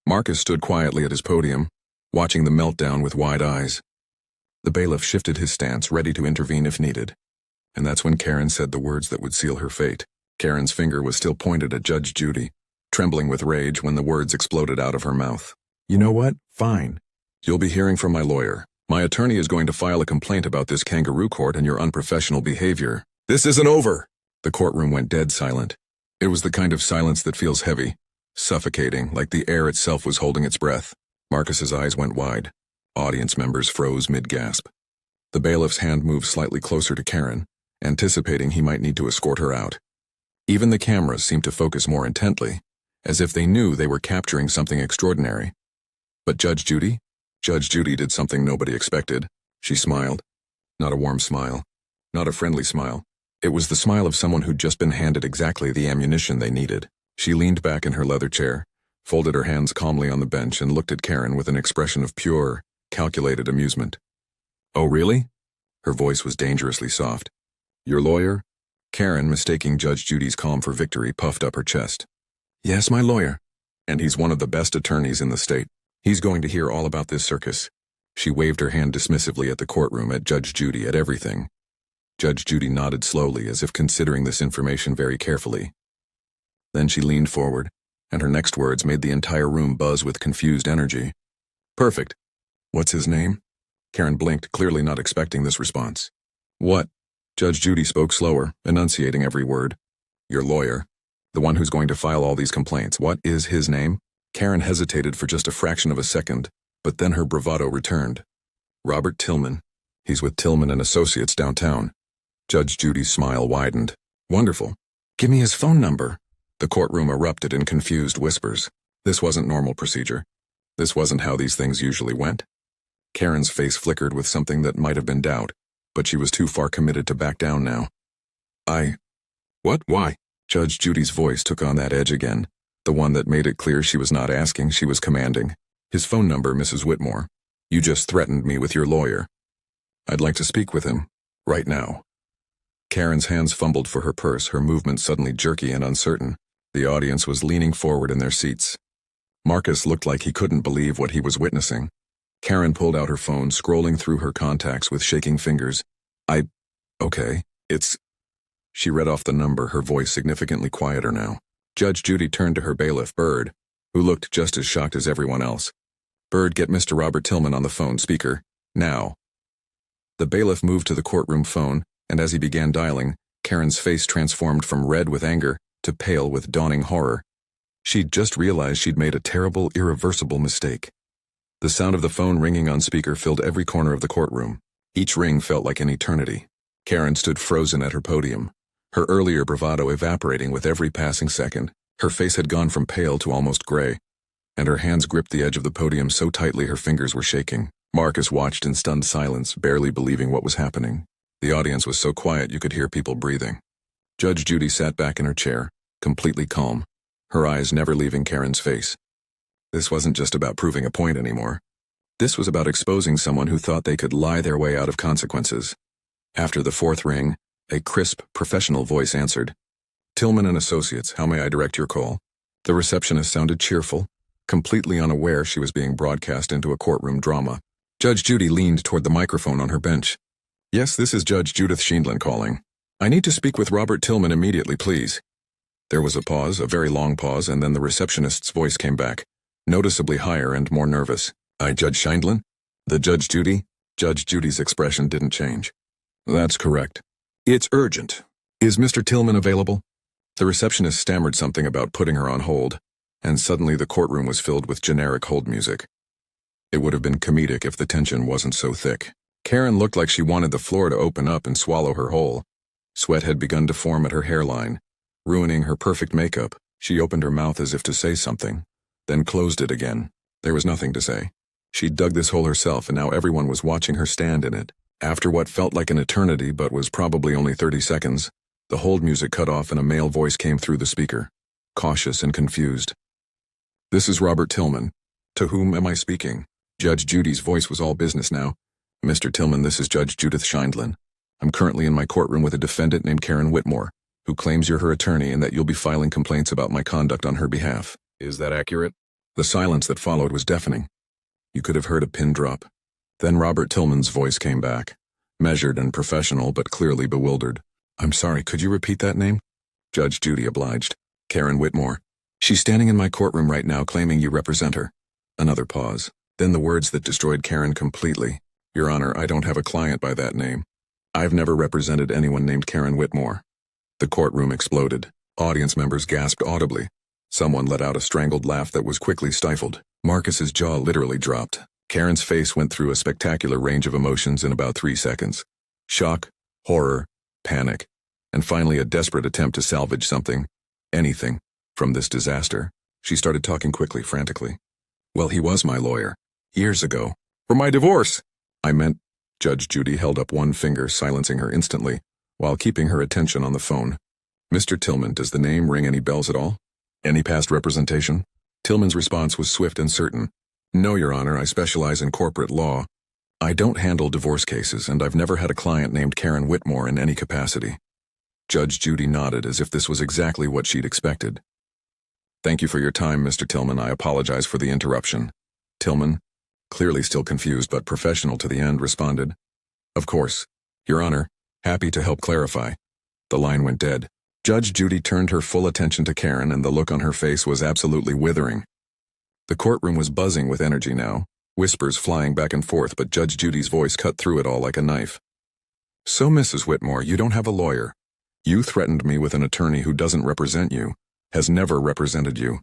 Marcus stood quietly at his podium, watching the meltdown with wide eyes. The bailiff shifted his stance, ready to intervene if needed. And that's when Karen said the words that would seal her fate. Karen's finger was still pointed at Judge Judy, trembling with rage when the words exploded out of her mouth. You know what? Fine. You'll be hearing from my lawyer. My attorney is going to file a complaint about this kangaroo court and your unprofessional behavior. This isn't over! The courtroom went dead silent. It was the kind of silence that feels heavy, suffocating, like the air itself was holding its breath. Marcus's eyes went wide. Audience members froze mid-gasp. The bailiff's hand moved slightly closer to Karen, anticipating he might need to escort her out. Even the cameras seemed to focus more intently, as if they knew they were capturing something extraordinary. But Judge Judy? Judge Judy did something nobody expected. She smiled. Not a warm smile. Not a friendly smile. It was the smile of someone who'd just been handed exactly the ammunition they needed. She leaned back in her leather chair, folded her hands calmly on the bench, and looked at Karen with an expression of pure, calculated amusement. Oh, really? Her voice was dangerously soft. Your lawyer? Karen, mistaking Judge Judy's calm for victory, puffed up her chest. Yes, my lawyer. And he's one of the best attorneys in the state. He's going to hear all about this circus. She waved her hand dismissively at the courtroom, at Judge Judy, at everything. Judge Judy nodded slowly, as if considering this information very carefully. Then she leaned forward, and her next words made the entire room buzz with confused energy. Perfect. What's his name? Karen blinked, clearly not expecting this response. What? Judge Judy spoke slower, enunciating every word. Your lawyer. The one who's going to file all these complaints. What is his name? Karen hesitated for just a fraction of a second, but then her bravado returned. Robert Tillman. He's with Tillman and Associates downtown. Judge Judy's smile widened. Wonderful. Give me his phone number. The courtroom erupted in confused whispers. This wasn't normal procedure. This wasn't how these things usually went. Karen's face flickered with something that might have been doubt, but she was too far committed to back down now. What? Why? Judge Judy's voice took on that edge again, the one that made it clear she was not asking, she was commanding. His phone number, Mrs. Whitmore. You just threatened me with your lawyer. I'd like to speak with him. Right now. Karen's hands fumbled for her purse, her movements suddenly jerky and uncertain. The audience was leaning forward in their seats. Marcus looked like he couldn't believe what he was witnessing. Karen pulled out her phone, scrolling through her contacts with shaking fingers. Okay, it's... She read off the number, her voice significantly quieter now. Judge Judy turned to her bailiff, Bird, who looked just as shocked as everyone else. Bird, get Mr. Robert Tillman on the phone, speaker. Now. The bailiff moved to the courtroom phone, and as he began dialing, Karen's face transformed from red with anger to pale with dawning horror. She'd just realized she'd made a terrible, irreversible mistake. The sound of the phone ringing on speaker filled every corner of the courtroom. Each ring felt like an eternity. Karen stood frozen at her podium, her earlier bravado evaporating with every passing second. Her face had gone from pale to almost gray. and her hands gripped the edge of the podium so tightly her fingers were shaking. Marcus watched in stunned silence, barely believing what was happening. The audience was so quiet you could hear people breathing. Judge Judy sat back in her chair, completely calm, her eyes never leaving Karen's face. This wasn't just about proving a point anymore. This was about exposing someone who thought they could lie their way out of consequences. After the fourth ring, a crisp, professional voice answered. "Tillman and Associates, how may I direct your call?" The receptionist sounded cheerful, completely unaware she was being broadcast into a courtroom drama. Judge Judy leaned toward the microphone on her bench. "Yes, this is Judge Judith Sheindlin calling. I need to speak with Robert Tillman immediately, please." There was a pause, a very long pause, and then the receptionist's voice came back, noticeably higher and more nervous. "I, Judge Sheindlin? The Judge Judy?" Judge Judy's expression didn't change. "That's correct. It's urgent. Is Mr. Tillman available?" The receptionist stammered something about putting her on hold, and suddenly the courtroom was filled with generic hold music. It would have been comedic if the tension wasn't so thick. Karen looked like she wanted the floor to open up and swallow her whole. Sweat had begun to form at her hairline, ruining her perfect makeup. She opened her mouth as if to say something, then closed it again. There was nothing to say. She'd dug this hole herself, and now everyone was watching her stand in it. After what felt like an eternity but was probably only 30 seconds, the hold music cut off and a male voice came through the speaker, cautious and confused. "This is Robert Tillman. To whom am I speaking?" Judge Judy's voice was all business now. "Mr. Tillman, this is Judge Judith Sheindlin. I'm currently in my courtroom with a defendant named Karen Whitmore, who claims you're her attorney and that you'll be filing complaints about my conduct on her behalf. Is that accurate?" The silence that followed was deafening. You could have heard a pin drop. Then Robert Tillman's voice came back, measured and professional but clearly bewildered. "I'm sorry, could you repeat that name?" Judge Judy obliged. "Karen Whitmore. She's standing in my courtroom right now claiming you represent her." Another pause. Then the words that destroyed Karen completely. "Your Honor, I don't have a client by that name. I've never represented anyone named Karen Whitmore." The courtroom exploded. Audience members gasped audibly. Someone let out a strangled laugh that was quickly stifled. Marcus's jaw literally dropped. Karen's face went through a spectacular range of emotions in about 3 seconds. Shock, horror, panic, and finally a desperate attempt to salvage something, anything, from this disaster. She started talking quickly, frantically. "Well, he was my lawyer. Years ago. For my divorce!" "I meant..." Judge Judy held up one finger, silencing her instantly, while keeping her attention on the phone. "Mr. Tillman, does the name ring any bells at all? Any past representation?" Tillman's response was swift and certain. "No, Your Honor, I specialize in corporate law. I don't handle divorce cases, and I've never had a client named Karen Whitmore in any capacity." Judge Judy nodded as if this was exactly what she'd expected. "Thank you for your time, Mr. Tillman. I apologize for the interruption." Tillman, clearly still confused but professional to the end, responded, "Of course, Your Honor, happy to help clarify." The line went dead. Judge Judy turned her full attention to Karen, and the look on her face was absolutely withering. The courtroom was buzzing with energy now, whispers flying back and forth, but Judge Judy's voice cut through it all like a knife. "So, Mrs. Whitmore, you don't have a lawyer. You threatened me with an attorney who doesn't represent you, has never represented you,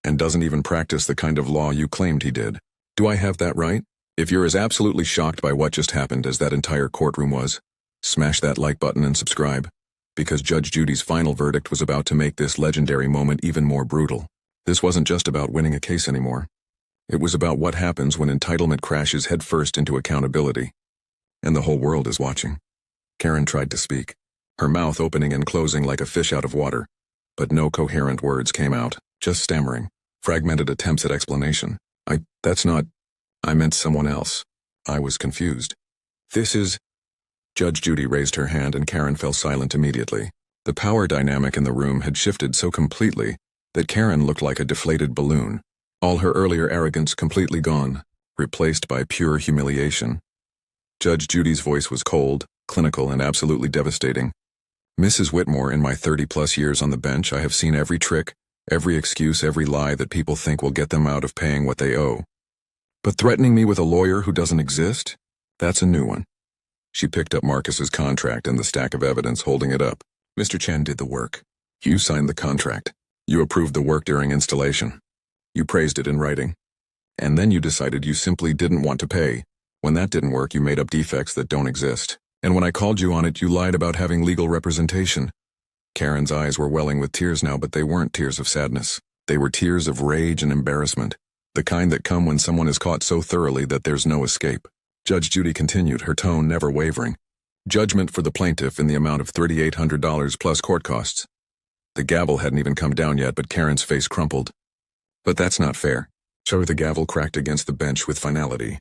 and doesn't even practice the kind of law you claimed he did. Do I have that right? If you're as absolutely shocked by what just happened as that entire courtroom was, smash that like button and subscribe, because Judge Judy's final verdict was about to make this legendary moment even more brutal. This wasn't just about winning a case anymore. It was about what happens when entitlement crashes headfirst into accountability. And the whole world is watching. Karen tried to speak, her mouth opening and closing like a fish out of water, but no coherent words came out, just stammering, fragmented attempts at explanation. That's not... I meant someone else. I was confused. This is... Judge Judy raised her hand and Karen fell silent immediately. The power dynamic in the room had shifted so completely that Karen looked like a deflated balloon, all her earlier arrogance completely gone, replaced by pure humiliation. Judge Judy's voice was cold, clinical, and absolutely devastating. "Mrs. Whitmore, in my 30-plus years on the bench, I have seen every trick, every excuse, every lie that people think will get them out of paying what they owe. But threatening me with a lawyer who doesn't exist? That's a new one." She picked up Marcus's contract and the stack of evidence, holding it up. "Mr. Chen did the work. You signed the contract. You approved the work during installation. You praised it in writing. And then you decided you simply didn't want to pay. When that didn't work, you made up defects that don't exist. And when I called you on it, you lied about having legal representation." Karen's eyes were welling with tears now, but they weren't tears of sadness. They were tears of rage and embarrassment. The kind that come when someone is caught so thoroughly that there's no escape. Judge Judy continued, her tone never wavering. Judgment for the plaintiff in the amount of $3,800 plus court costs. The gavel hadn't even come down yet, but Karen's face crumpled. But that's not fair. So the gavel cracked against the bench with finality.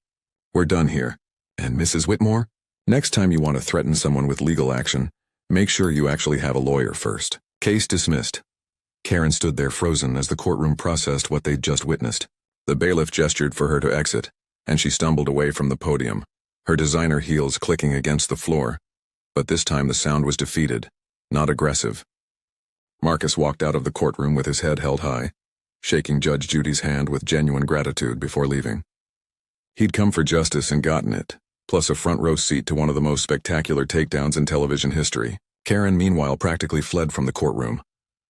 We're done here. And Mrs. Whitmore? Next time you want to threaten someone with legal action, make sure you actually have a lawyer first. Case dismissed. Karen stood there frozen as the courtroom processed what they'd just witnessed. The bailiff gestured for her to exit, and she stumbled away from the podium, her designer heels clicking against the floor. But this time the sound was defeated, not aggressive. Marcus walked out of the courtroom with his head held high, shaking Judge Judy's hand with genuine gratitude before leaving. He'd come for justice and gotten it, plus a front-row seat to one of the most spectacular takedowns in television history. Karen, meanwhile, practically fled from the courtroom,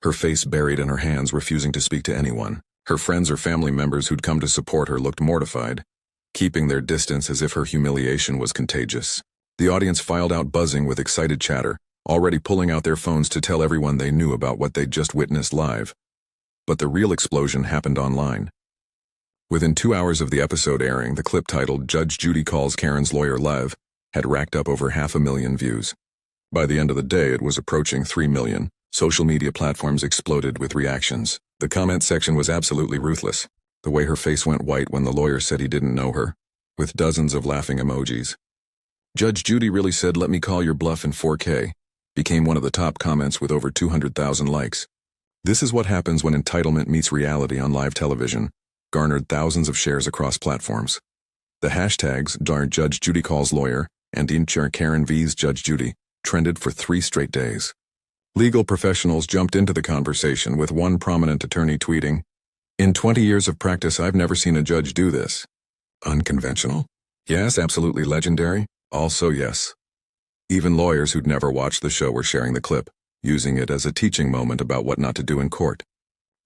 her face buried in her hands, refusing to speak to anyone. Her friends or family members who'd come to support her looked mortified, keeping their distance as if her humiliation was contagious. The audience filed out buzzing with excited chatter, already pulling out their phones to tell everyone they knew about what they'd just witnessed live. But the real explosion happened online. Within 2 hours of the episode airing, the clip titled "Judge Judy Calls Karen's Lawyer Lev" had racked up over 500,000 views. By the end of the day, it was approaching 3 million. Social media platforms exploded with reactions. The comment section was absolutely ruthless. The way her face went white when the lawyer said he didn't know her, with dozens of laughing emojis. "Judge Judy really said let me call your bluff in 4K, became one of the top comments with over 200,000 likes. This is what happens when entitlement meets reality on live television, garnered thousands of shares across platforms. The hashtags #Judge Judy Calls Lawyer and Karen vs Judge Judy trended for 3 straight days. Legal professionals jumped into the conversation, with one prominent attorney tweeting, "In 20 years of practice, I've never seen a judge do this. Unconventional? Yes, absolutely legendary. Also yes." Even lawyers who'd never watched the show were sharing the clip, using it as a teaching moment about what not to do in court.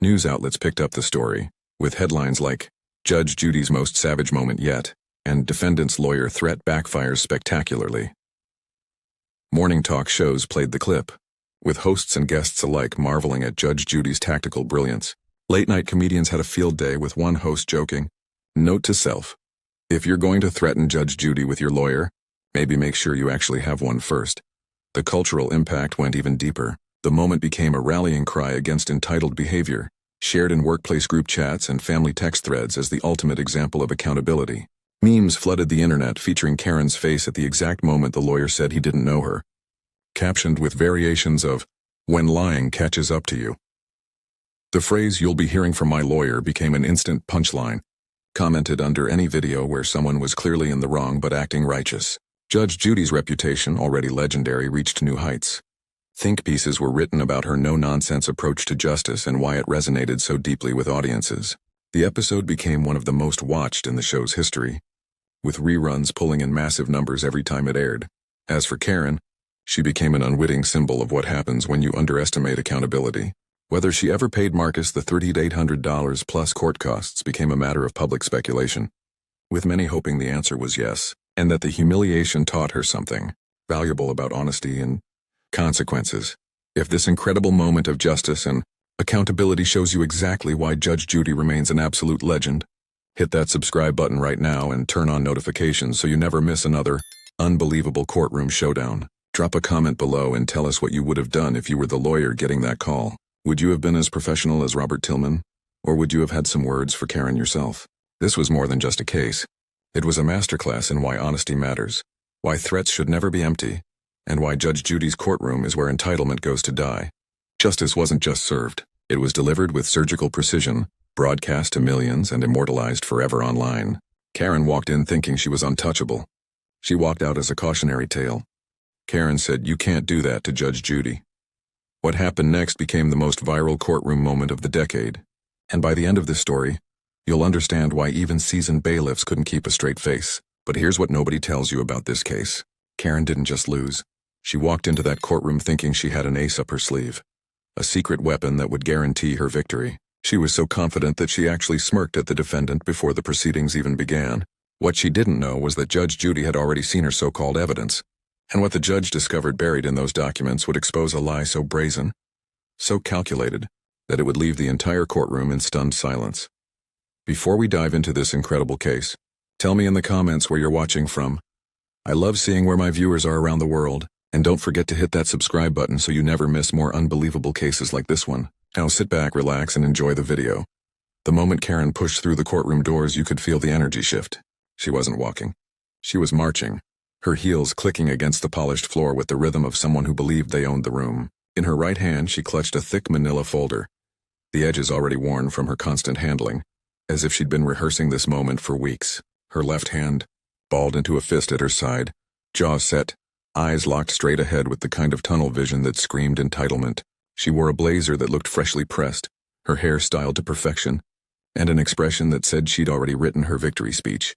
News outlets picked up the story, with headlines like, "Judge Judy's most savage moment yet," and "Defendant's lawyer threat backfires spectacularly." Morning talk shows played the clip, with hosts and guests alike marveling at Judge Judy's tactical brilliance. Late-night comedians had a field day, with one host joking, "Note to self, if you're going to threaten Judge Judy with your lawyer, maybe make sure you actually have one first." The cultural impact went even deeper. The moment became a rallying cry against entitled behavior, shared in workplace group chats and family text threads as the ultimate example of accountability. Memes flooded the internet featuring Karen's face at the exact moment the lawyer said he didn't know her, captioned with variations of, "When lying catches up to you." The phrase "you'll be hearing from my lawyer" became an instant punchline, commented under any video where someone was clearly in the wrong but acting righteous. Judge Judy's reputation, already legendary, reached new heights. Think pieces were written about her no-nonsense approach to justice and why it resonated so deeply with audiences. The episode became one of the most watched in the show's history, with reruns pulling in massive numbers every time it aired. As for Karen, she became an unwitting symbol of what happens when you underestimate accountability. Whether she ever paid Marcus the $3,800 plus court costs became a matter of public speculation, with many hoping the answer was yes, and that the humiliation taught her something valuable about honesty and consequences. If this incredible moment of justice and accountability shows you exactly why Judge Judy remains an absolute legend, hit that subscribe button right now and turn on notifications so you never miss another unbelievable courtroom showdown. Drop a comment below and tell us what you would have done if you were the lawyer getting that call. Would you have been as professional as Robert Tillman? Or would you have had some words for Karen yourself? This was more than just a case. It was a masterclass in why honesty matters, why threats should never be empty, and why Judge Judy's courtroom is where entitlement goes to die. Justice wasn't just served, it was delivered with surgical precision, broadcast to millions and immortalized forever online. Karen walked in thinking she was untouchable. She walked out as a cautionary tale. Karen said, "You can't do that to Judge Judy." What happened next became the most viral courtroom moment of the decade. And by the end of this story, you'll understand why even seasoned bailiffs couldn't keep a straight face. But here's what nobody tells you about this case. Karen didn't just lose. She walked into that courtroom thinking she had an ace up her sleeve, a secret weapon that would guarantee her victory. She was so confident that she actually smirked at the defendant before the proceedings even began. What she didn't know was that Judge Judy had already seen her so-called evidence, and what the judge discovered buried in those documents would expose a lie so brazen, so calculated, that it would leave the entire courtroom in stunned silence. Before we dive into this incredible case, tell me in the comments where you're watching from. I love seeing where my viewers are around the world, and don't forget to hit that subscribe button so you never miss more unbelievable cases like this one. Now sit back, relax, and enjoy the video. The moment Karen pushed through the courtroom doors, you could feel the energy shift. She wasn't walking. She was marching, her heels clicking against the polished floor with the rhythm of someone who believed they owned the room. In her right hand, she clutched a thick manila folder, the edges already worn from her constant handling, as if she'd been rehearsing this moment for weeks. Her left hand, balled into a fist at her side, jaws set, eyes locked straight ahead with the kind of tunnel vision that screamed entitlement. She wore a blazer that looked freshly pressed, her hair styled to perfection, and an expression that said she'd already written her victory speech.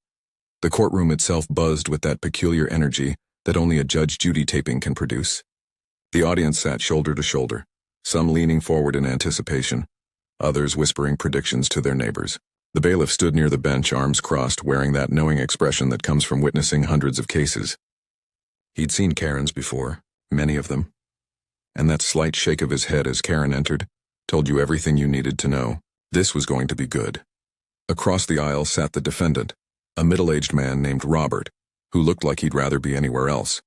The courtroom itself buzzed with that peculiar energy that only a Judge Judy taping can produce. The audience sat shoulder to shoulder, some leaning forward in anticipation, others whispering predictions to their neighbors. The bailiff stood near the bench, arms crossed, wearing that knowing expression that comes from witnessing hundreds of cases. He'd seen Karens before, many of them, and that slight shake of his head as Karen entered told you everything you needed to know. This was going to be good. Across the aisle sat the defendant, a middle-aged man named Robert, who looked like he'd rather be anywhere else.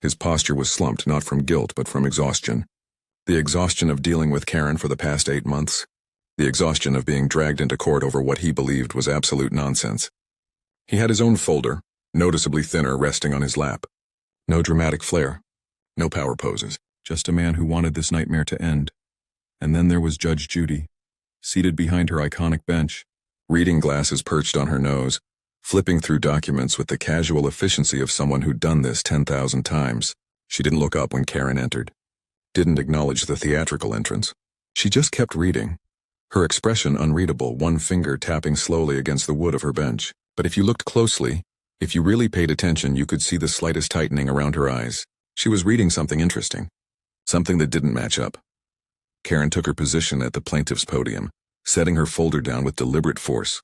His posture was slumped, not from guilt but from exhaustion. The exhaustion of dealing with Karen for the past 8 months. The exhaustion of being dragged into court over what he believed was absolute nonsense. He had his own folder, noticeably thinner, resting on his lap. No dramatic flair, no power poses, just a man who wanted this nightmare to end. And then there was Judge Judy, seated behind her iconic bench, reading glasses perched on her nose, flipping through documents with the casual efficiency of someone who'd done this 10,000 times. She didn't look up when Karen entered, didn't acknowledge the theatrical entrance. She just kept reading, her expression unreadable, one finger tapping slowly against the wood of her bench. But if you looked closely, if you really paid attention, you could see the slightest tightening around her eyes. She was reading something interesting, something that didn't match up. Karen took her position at the plaintiff's podium, setting her folder down with deliberate force,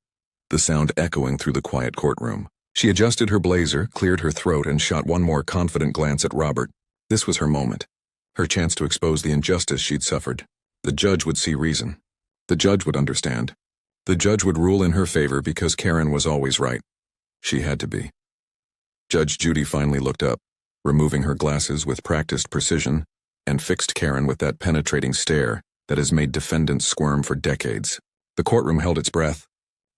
the sound echoing through the quiet courtroom. She adjusted her blazer, cleared her throat, and shot one more confident glance at Robert. This was her moment, her chance to expose the injustice she'd suffered. The judge would see reason. The judge would understand. The judge would rule in her favor because Karen was always right. She had to be. Judge Judy finally looked up, removing her glasses with practiced precision, and fixed Karen with that penetrating stare that has made defendants squirm for decades. The courtroom held its breath.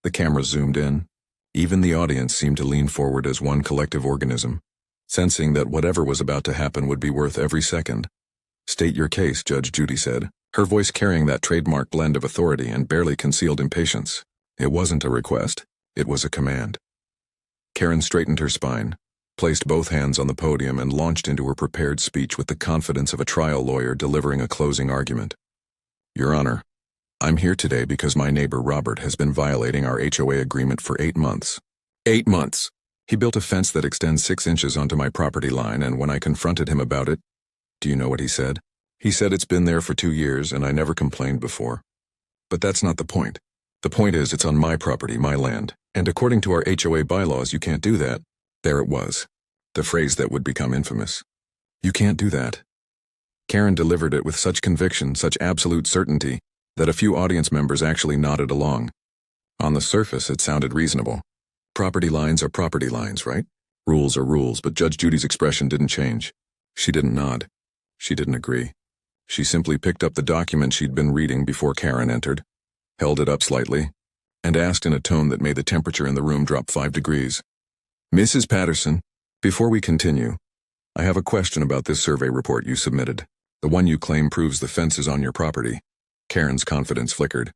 The camera zoomed in. Even the audience seemed to lean forward as one collective organism, sensing that whatever was about to happen would be worth every second. "State your case," Judge Judy said, her voice carrying that trademark blend of authority and barely concealed impatience. It wasn't a request, it was a command. Karen straightened her spine, placed both hands on the podium, and launched into her prepared speech with the confidence of a trial lawyer delivering a closing argument. "Your Honor, I'm here today because my neighbor Robert has been violating our HOA agreement for 8 months. 8 months! He built a fence that extends 6 inches onto my property line, and when I confronted him about it, do you know what he said? He said it's been there for 2 years and I never complained before. But that's not the point. The point is it's on my property, my land, and according to our HOA bylaws you can't do that." There it was, the phrase that would become infamous. "You can't do that." Karen delivered it with such conviction, such absolute certainty, that a few audience members actually nodded along. On the surface it sounded reasonable. Property lines are property lines, right? Rules are rules, but Judge Judy's expression didn't change. She didn't nod. She didn't agree. She simply picked up the document she'd been reading before Karen entered, held it up slightly, and asked in a tone that made the temperature in the room drop 5 degrees. "Mrs. Patterson, before we continue, I have a question about this survey report you submitted, the one you claim proves the fence is on your property." Karen's confidence flickered.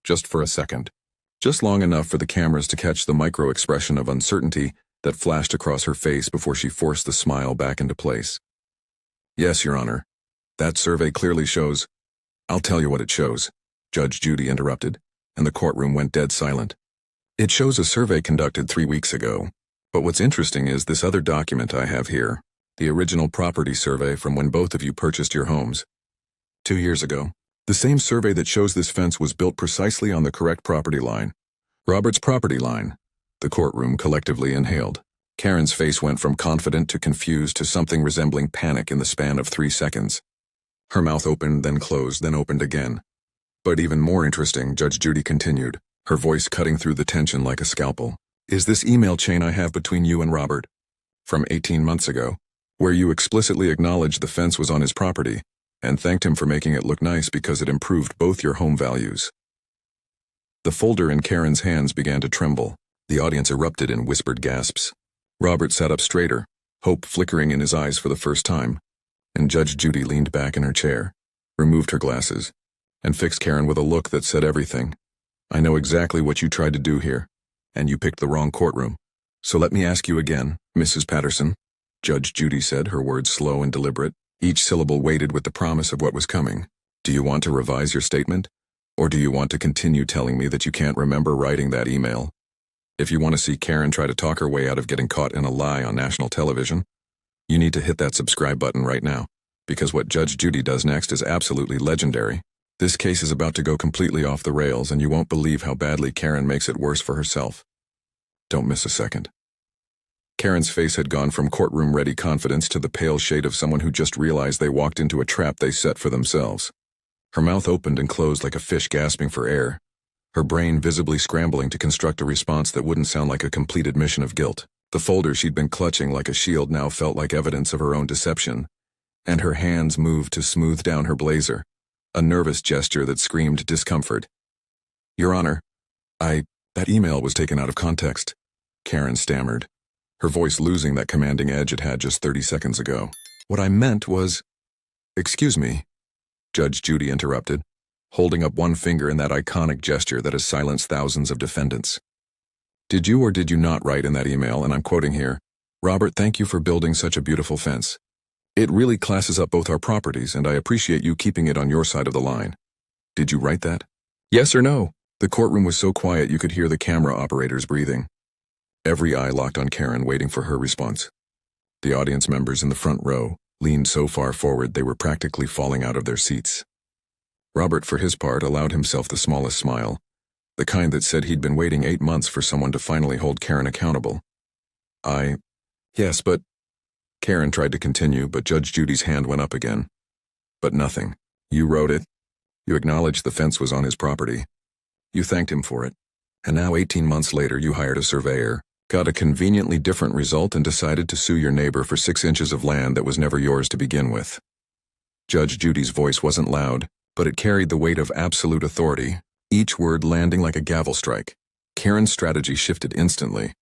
Just for a second. Just long enough for the cameras to catch the micro-expression of uncertainty that flashed across her face before she forced the smile back into place. "Yes, Your Honor. That survey clearly shows—" "I'll tell you what it shows," Judge Judy interrupted, and the courtroom went dead silent. "It shows a survey conducted 3 weeks ago. But what's interesting is this other document I have here, the original property survey from when both of you purchased your homes. 2 years ago. The same survey that shows this fence was built precisely on the correct property line. Robert's property line." The courtroom collectively inhaled. Karen's face went from confident to confused to something resembling panic in the span of 3 seconds. Her mouth opened, then closed, then opened again. "But even more interesting," Judge Judy continued, her voice cutting through the tension like a scalpel. Is this email chain I have between you and Robert from 18 months ago, where you explicitly acknowledged the fence was on his property and thanked him for making it look nice because it improved both your home values? The folder in Karen's hands began to tremble. The audience erupted in whispered gasps. Robert sat up straighter, hope flickering in his eyes for the first time, and Judge Judy leaned back in her chair, removed her glasses, and fixed Karen with a look that said everything. I know exactly what you tried to do here, and you picked the wrong courtroom. So let me ask you again, Mrs. Patterson, Judge Judy said, her words slow and deliberate, each syllable weighted with the promise of what was coming. Do you want to revise your statement? Or do you want to continue telling me that you can't remember writing that email? If you want to see Karen try to talk her way out of getting caught in a lie on national television, you need to hit that subscribe button right now, because what Judge Judy does next is absolutely legendary. This case is about to go completely off the rails, and you won't believe how badly Karen makes it worse for herself. Don't miss a second. Karen's face had gone from courtroom-ready confidence to the pale shade of someone who just realized they walked into a trap they set for themselves. Her mouth opened and closed like a fish gasping for air, her brain visibly scrambling to construct a response that wouldn't sound like a complete admission of guilt. The folder she'd been clutching like a shield now felt like evidence of her own deception, and her hands moved to smooth down her blazer, a nervous gesture that screamed discomfort. Your Honor, that email was taken out of context, Karen stammered, her voice losing that commanding edge it had just 30 seconds ago. What I meant was… Excuse me, Judge Judy interrupted, holding up one finger in that iconic gesture that has silenced thousands of defendants. Did you or did you not write in that email, and I'm quoting here, Robert, thank you for building such a beautiful fence. It really classes up both our properties, and I appreciate you keeping it on your side of the line. Did you write that? Yes or no? The courtroom was so quiet you could hear the camera operators breathing. Every eye locked on Karen, waiting for her response. The audience members in the front row leaned so far forward they were practically falling out of their seats. Robert, for his part, allowed himself the smallest smile, the kind that said he'd been waiting 8 months for someone to finally hold Karen accountable. Yes, but… Karen tried to continue, but Judge Judy's hand went up again. But nothing. You wrote it. You acknowledged the fence was on his property. You thanked him for it. And now 18 months later you hired a surveyor, got a conveniently different result, and decided to sue your neighbor for 6 inches of land that was never yours to begin with. Judge Judy's voice wasn't loud, but it carried the weight of absolute authority, each word landing like a gavel strike. Karen's strategy shifted instantly.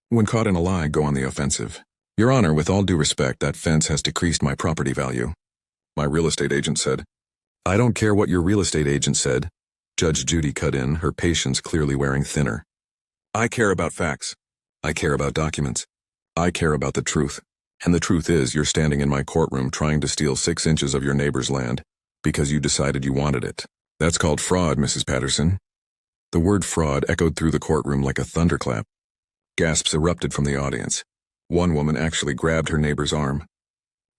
When caught in a lie, go on the offensive. Your Honor, with all due respect, that fence has decreased my property value, my real estate agent said. I don't care what your real estate agent said, Judge Judy cut in, her patience clearly wearing thinner. I care about facts. I care about documents. I care about the truth. And the truth is, you're standing in my courtroom trying to steal 6 inches of your neighbor's land because you decided you wanted it. That's called fraud, Mrs. Patterson. The word fraud echoed through the courtroom like a thunderclap. Gasps erupted from the audience. One woman actually grabbed her neighbor's arm.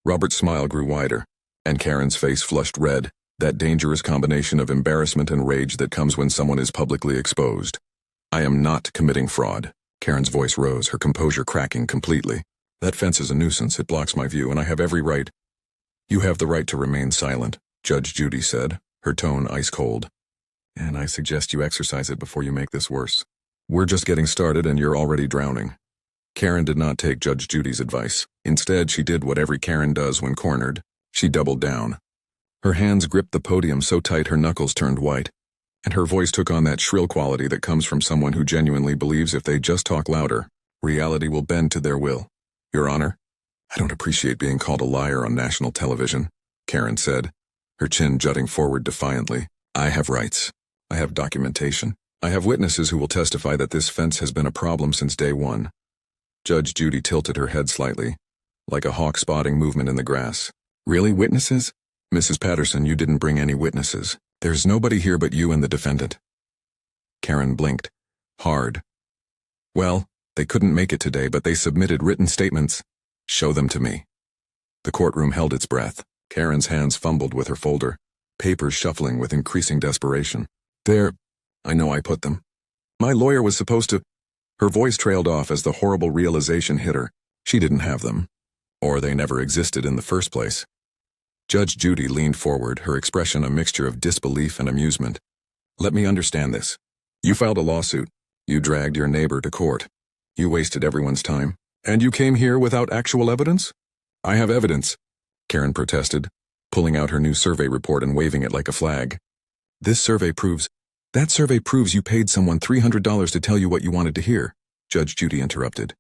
Robert's smile grew wider, and Karen's face flushed red, that dangerous combination of embarrassment and rage that comes when someone is publicly exposed. I am not committing fraud. Karen's voice rose, her composure cracking completely. That fence is a nuisance, it blocks my view, and I have every right. You have the right to remain silent, Judge Judy said, her tone ice cold. And I suggest you exercise it before you make this worse. We're just getting started and you're already drowning. Karen did not take Judge Judy's advice. Instead, she did what every Karen does when cornered. She doubled down. Her hands gripped the podium so tight her knuckles turned white, and her voice took on that shrill quality that comes from someone who genuinely believes if they just talk louder, reality will bend to their will. Your Honor, I don't appreciate being called a liar on national television, Karen said, her chin jutting forward defiantly. I have rights. I have documentation. I have witnesses who will testify that this fence has been a problem since day one. Judge Judy tilted her head slightly, like a hawk spotting movement in the grass. Really, witnesses? Mrs. Patterson, you didn't bring any witnesses. There's nobody here but you and the defendant. Karen blinked. Hard. Well, they couldn't make it today, but they submitted written statements. Show them to me. The courtroom held its breath. Karen's hands fumbled with her folder, papers shuffling with increasing desperation. There, I know I put them. My lawyer was supposed to… Her voice trailed off as the horrible realization hit her. She didn't have them. Or they never existed in the first place. Judge Judy leaned forward, her expression a mixture of disbelief and amusement. Let me understand this. You filed a lawsuit. You dragged your neighbor to court. You wasted everyone's time. And you came here without actual evidence? I have evidence, Karen protested, pulling out her new survey report and waving it like a flag. That survey proves you paid someone $300 to tell you what you wanted to hear, Judge Judy interrupted.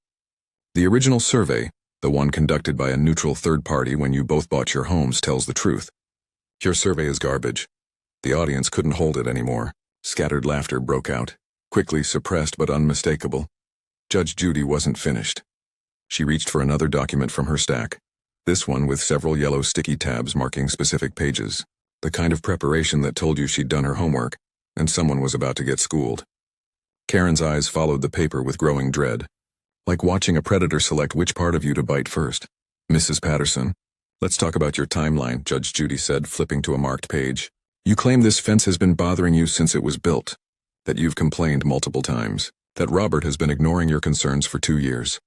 The original survey, the one conducted by a neutral third party when you both bought your homes, tells the truth. Your survey is garbage. The audience couldn't hold it anymore. Scattered laughter broke out, quickly suppressed but unmistakable. Judge Judy wasn't finished. She reached for another document from her stack, this one with several yellow sticky tabs marking specific pages, the kind of preparation that told you she'd done her homework, and someone was about to get schooled. Karen's eyes followed the paper with growing dread, like watching a predator select which part of you to bite first. Mrs. Patterson, let's talk about your timeline, Judge Judy said, flipping to a marked page. You claim this fence has been bothering you since it was built, that you've complained multiple times, that Robert has been ignoring your concerns for 2 years.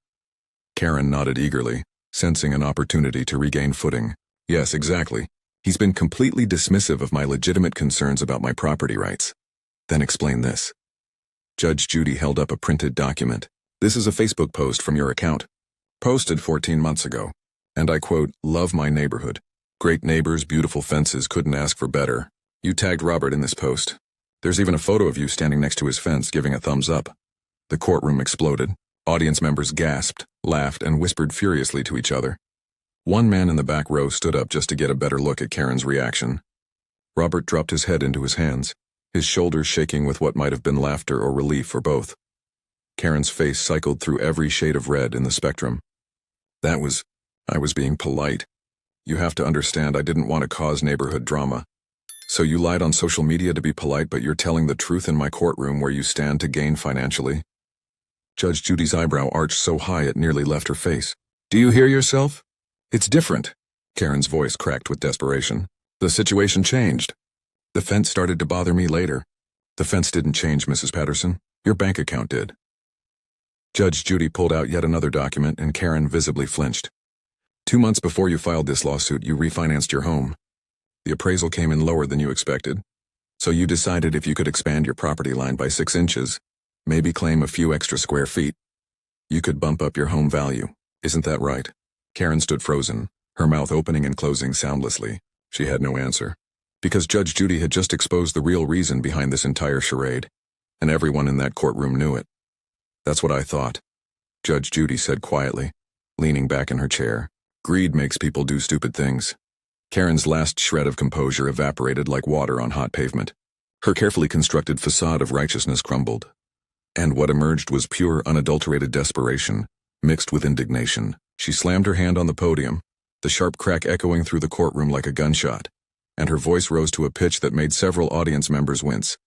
Karen nodded eagerly, sensing an opportunity to regain footing. Yes, exactly. He's been completely dismissive of my legitimate concerns about my property rights. Then explain this. Judge Judy held up a printed document. This is a Facebook post from your account, posted 14 months ago. And I quote, "Love my neighborhood. Great neighbors, beautiful fences, couldn't ask for better." You tagged Robert in this post. There's even a photo of you standing next to his fence giving a thumbs up. The courtroom exploded. Audience members gasped, laughed, and whispered furiously to each other. One man in the back row stood up just to get a better look at Karen's reaction. Robert dropped his head into his hands, his shoulders shaking with what might have been laughter or relief or both. Karen's face cycled through every shade of red in the spectrum. I was being polite. You have to understand I didn't want to cause neighborhood drama. So you lied on social media to be polite, but you're telling the truth in my courtroom where you stand to gain financially? Judge Judy's eyebrow arched so high it nearly left her face. Do you hear yourself? It's different. Karen's voice cracked with desperation. The situation changed. The fence started to bother me later. The fence didn't change, Mrs. Patterson. Your bank account did. Judge Judy pulled out yet another document, and Karen visibly flinched. 2 months before you filed this lawsuit, you refinanced your home. The appraisal came in lower than you expected, so you decided if you could expand your property line by 6 inches, maybe claim a few extra square feet, you could bump up your home value. Isn't that right? Karen stood frozen, her mouth opening and closing soundlessly. She had no answer, because Judge Judy had just exposed the real reason behind this entire charade, and everyone in that courtroom knew it. That's what I thought, Judge Judy said quietly, leaning back in her chair. Greed makes people do stupid things. Karen's last shred of composure evaporated like water on hot pavement. Her carefully constructed facade of righteousness crumbled. And what emerged was pure, unadulterated desperation, mixed with indignation. She slammed her hand on the podium, the sharp crack echoing through the courtroom like a gunshot, and her voice rose to a pitch that made several audience members wince.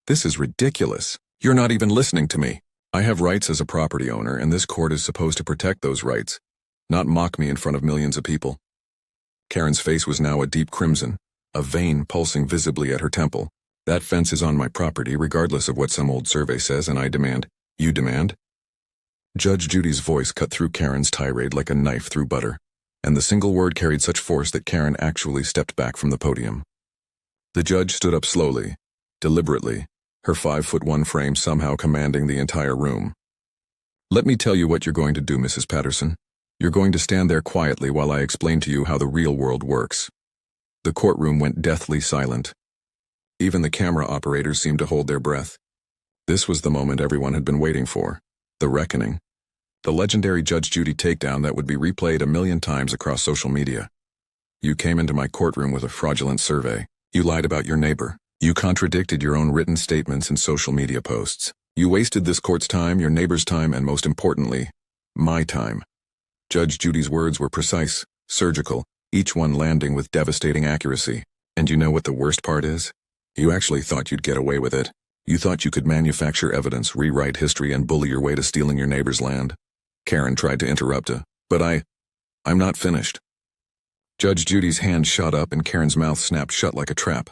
This is ridiculous. You're not even listening to me. I have rights as a property owner, and this court is supposed to protect those rights, not mock me in front of millions of people. Karen's face was now a deep crimson, a vein pulsing visibly at her temple. That fence is on my property regardless of what some old survey says, and I demand. You demand? Judge Judy's voice cut through Karen's tirade like a knife through butter, and the single word carried such force that Karen actually stepped back from the podium. The judge stood up slowly, deliberately, her 5'1" frame somehow commanding the entire room. Let me tell you what you're going to do, Mrs. Patterson. You're going to stand there quietly while I explain to you how the real world works. The courtroom went deathly silent. Even the camera operators seemed to hold their breath. This was the moment everyone had been waiting for. The reckoning. The legendary Judge Judy takedown that would be replayed 1,000,000 times across social media. You came into my courtroom with a fraudulent survey. You lied about your neighbor. You contradicted your own written statements and social media posts. You wasted this court's time, your neighbor's time, and most importantly, my time. Judge Judy's words were precise, surgical, each one landing with devastating accuracy. And you know what the worst part is? You actually thought you'd get away with it. You thought you could manufacture evidence, rewrite history, and bully your way to stealing your neighbor's land. Karen tried to interrupt her, but I'm not finished. Judge Judy's hand shot up and Karen's mouth snapped shut like a trap.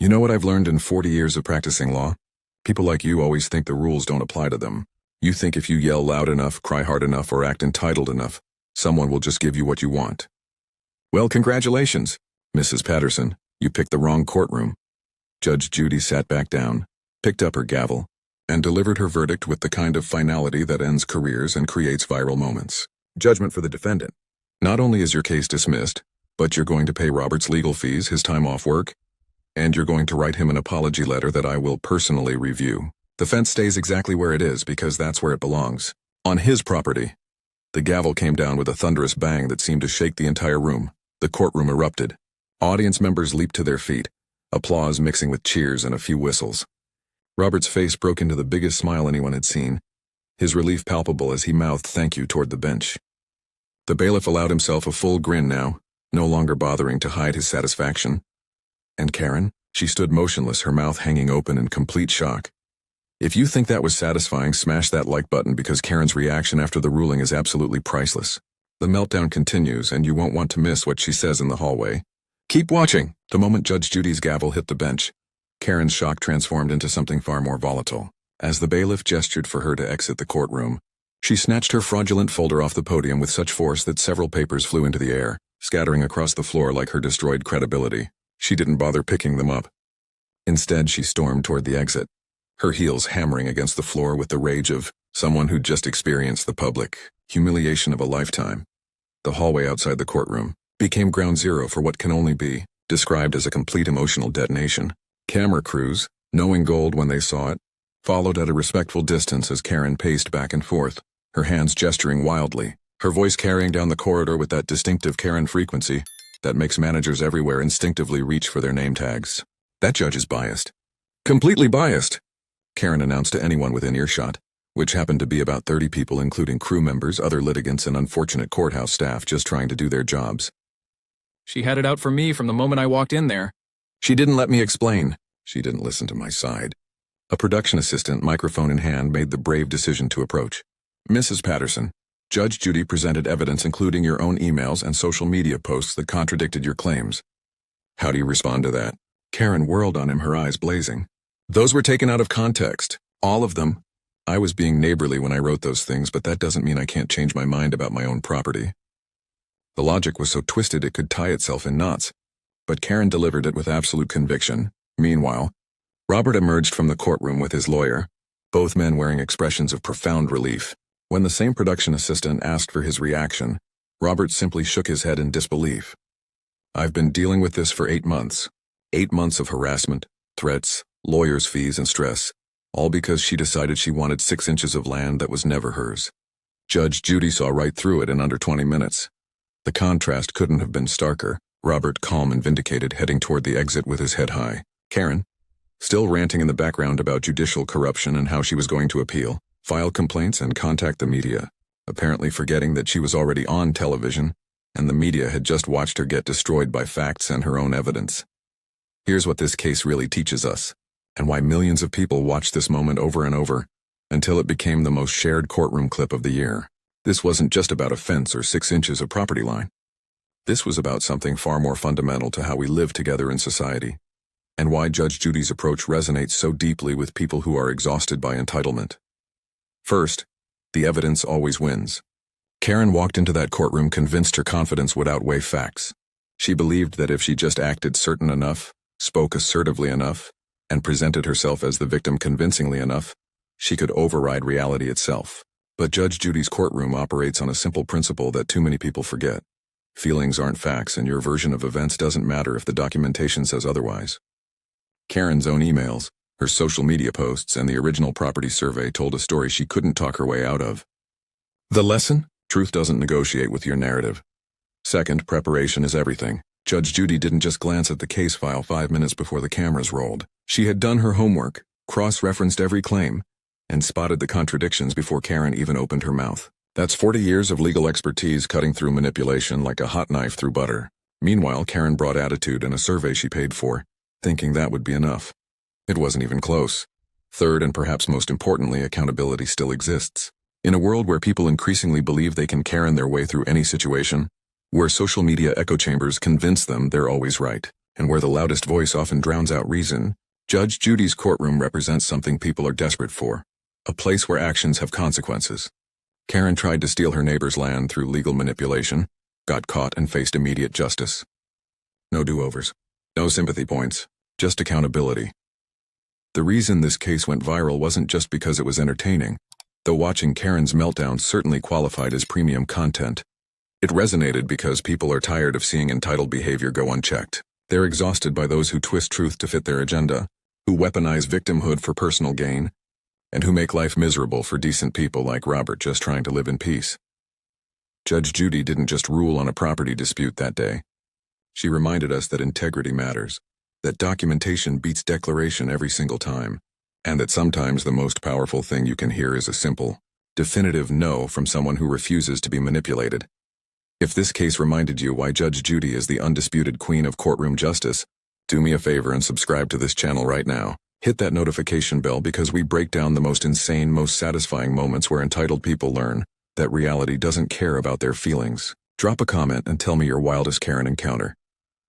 You know what I've learned in 40 years of practicing law? People like you always think the rules don't apply to them. You think if you yell loud enough, cry hard enough, or act entitled enough, someone will just give you what you want. Well, congratulations, Mrs. Patterson. You picked the wrong courtroom. Judge Judy sat back down, picked up her gavel, and delivered her verdict with the kind of finality that ends careers and creates viral moments. Judgment for the defendant. Not only is your case dismissed, but you're going to pay Robert's legal fees, his time off work, and you're going to write him an apology letter that I will personally review. The fence stays exactly where it is because that's where it belongs. On his property. The gavel came down with a thunderous bang that seemed to shake the entire room. The courtroom erupted. Audience members leaped to their feet, applause mixing with cheers and a few whistles. Robert's face broke into the biggest smile anyone had seen, his relief palpable as he mouthed thank you toward the bench. The bailiff allowed himself a full grin now, no longer bothering to hide his satisfaction. And Karen? She stood motionless, her mouth hanging open in complete shock. If you think that was satisfying, smash that like button because Karen's reaction after the ruling is absolutely priceless. The meltdown continues and you won't want to miss what she says in the hallway. Keep watching! The moment Judge Judy's gavel hit the bench, Karen's shock transformed into something far more volatile. As the bailiff gestured for her to exit the courtroom, she snatched her fraudulent folder off the podium with such force that several papers flew into the air, scattering across the floor like her destroyed credibility. She didn't bother picking them up. Instead, she stormed toward the exit, her heels hammering against the floor with the rage of someone who'd just experienced the public humiliation of a lifetime. The hallway outside the courtroom became ground zero for what can only be described as a complete emotional detonation. Camera crews, knowing gold when they saw it, followed at a respectful distance as Karen paced back and forth, her hands gesturing wildly, her voice carrying down the corridor with that distinctive Karen frequency that makes managers everywhere instinctively reach for their name tags. That judge is biased. Completely biased, Karen announced to anyone within earshot, which happened to be about 30 people including crew members, other litigants, and unfortunate courthouse staff just trying to do their jobs. She had it out for me from the moment I walked in there. She didn't let me explain. She didn't listen to my side. A production assistant, microphone in hand, made the brave decision to approach. Mrs. Patterson, Judge Judy presented evidence including your own emails and social media posts that contradicted your claims. How do you respond to that? Karen whirled on him, her eyes blazing. Those were taken out of context. All of them. I was being neighborly when I wrote those things, but that doesn't mean I can't change my mind about my own property. The logic was so twisted it could tie itself in knots, but Karen delivered it with absolute conviction. Meanwhile, Robert emerged from the courtroom with his lawyer, both men wearing expressions of profound relief. When the same production assistant asked for his reaction, Robert simply shook his head in disbelief. I've been dealing with this for 8 months. 8 months of harassment, threats, lawyers' fees, and stress, all because she decided she wanted 6 inches of land that was never hers. Judge Judy saw right through it in under 20 minutes. The contrast couldn't have been starker. Robert, calm and vindicated, heading toward the exit with his head high. Karen, still ranting in the background about judicial corruption and how she was going to appeal, file complaints, and contact the media, apparently forgetting that she was already on television, and the media had just watched her get destroyed by facts and her own evidence. Here's what this case really teaches us, and why millions of people watched this moment over and over, until it became the most shared courtroom clip of the year. This wasn't just about a fence or 6 inches of property line. This was about something far more fundamental to how we live together in society, and why Judge Judy's approach resonates so deeply with people who are exhausted by entitlement. First, the evidence always wins. Karen walked into that courtroom convinced her confidence would outweigh facts. She believed that if she just acted certain enough, spoke assertively enough, and presented herself as the victim convincingly enough, she could override reality itself. But Judge Judy's courtroom operates on a simple principle that too many people forget. Feelings aren't facts, and your version of events doesn't matter if the documentation says otherwise. Karen's own emails, her social media posts, and the original property survey told a story she couldn't talk her way out of. The lesson? Truth doesn't negotiate with your narrative. Second, preparation is everything. Judge Judy didn't just glance at the case file 5 minutes before the cameras rolled. She had done her homework, cross-referenced every claim, and spotted the contradictions before Karen even opened her mouth. That's 40 years of legal expertise cutting through manipulation like a hot knife through butter. Meanwhile, Karen brought attitude and a survey she paid for, thinking that would be enough. It wasn't even close. Third, and perhaps most importantly, accountability still exists. In a world where people increasingly believe they can Karen their way through any situation, where social media echo chambers convince them they're always right, and where the loudest voice often drowns out reason, Judge Judy's courtroom represents something people are desperate for. A place where actions have consequences. Karen tried to steal her neighbor's land through legal manipulation, got caught, and faced immediate justice. No do-overs. No sympathy points. Just accountability. The reason this case went viral wasn't just because it was entertaining, though watching Karen's meltdown certainly qualified as premium content. It resonated because people are tired of seeing entitled behavior go unchecked. They're exhausted by those who twist truth to fit their agenda, who weaponize victimhood for personal gain, and who make life miserable for decent people like Robert just trying to live in peace. Judge Judy didn't just rule on a property dispute that day. She reminded us that integrity matters, that documentation beats declaration every single time, and that sometimes the most powerful thing you can hear is a simple, definitive no from someone who refuses to be manipulated. If this case reminded you why Judge Judy is the undisputed queen of courtroom justice, do me a favor and subscribe to this channel right now. Hit that notification bell because we break down the most insane, most satisfying moments where entitled people learn that reality doesn't care about their feelings. Drop a comment and tell me your wildest Karen encounter.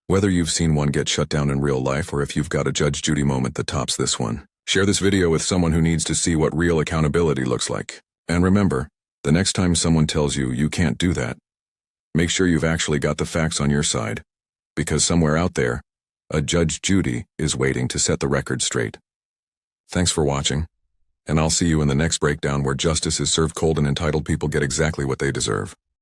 Whether you've seen one get shut down in real life or if you've got a Judge Judy moment that tops this one. Share this video with someone who needs to see what real accountability looks like. And remember, the next time someone tells you you can't do that, make sure you've actually got the facts on your side. Because somewhere out there, a Judge Judy is waiting to set the record straight. Thanks for watching, and I'll see you in the next breakdown where justice is served cold and entitled people get exactly what they deserve.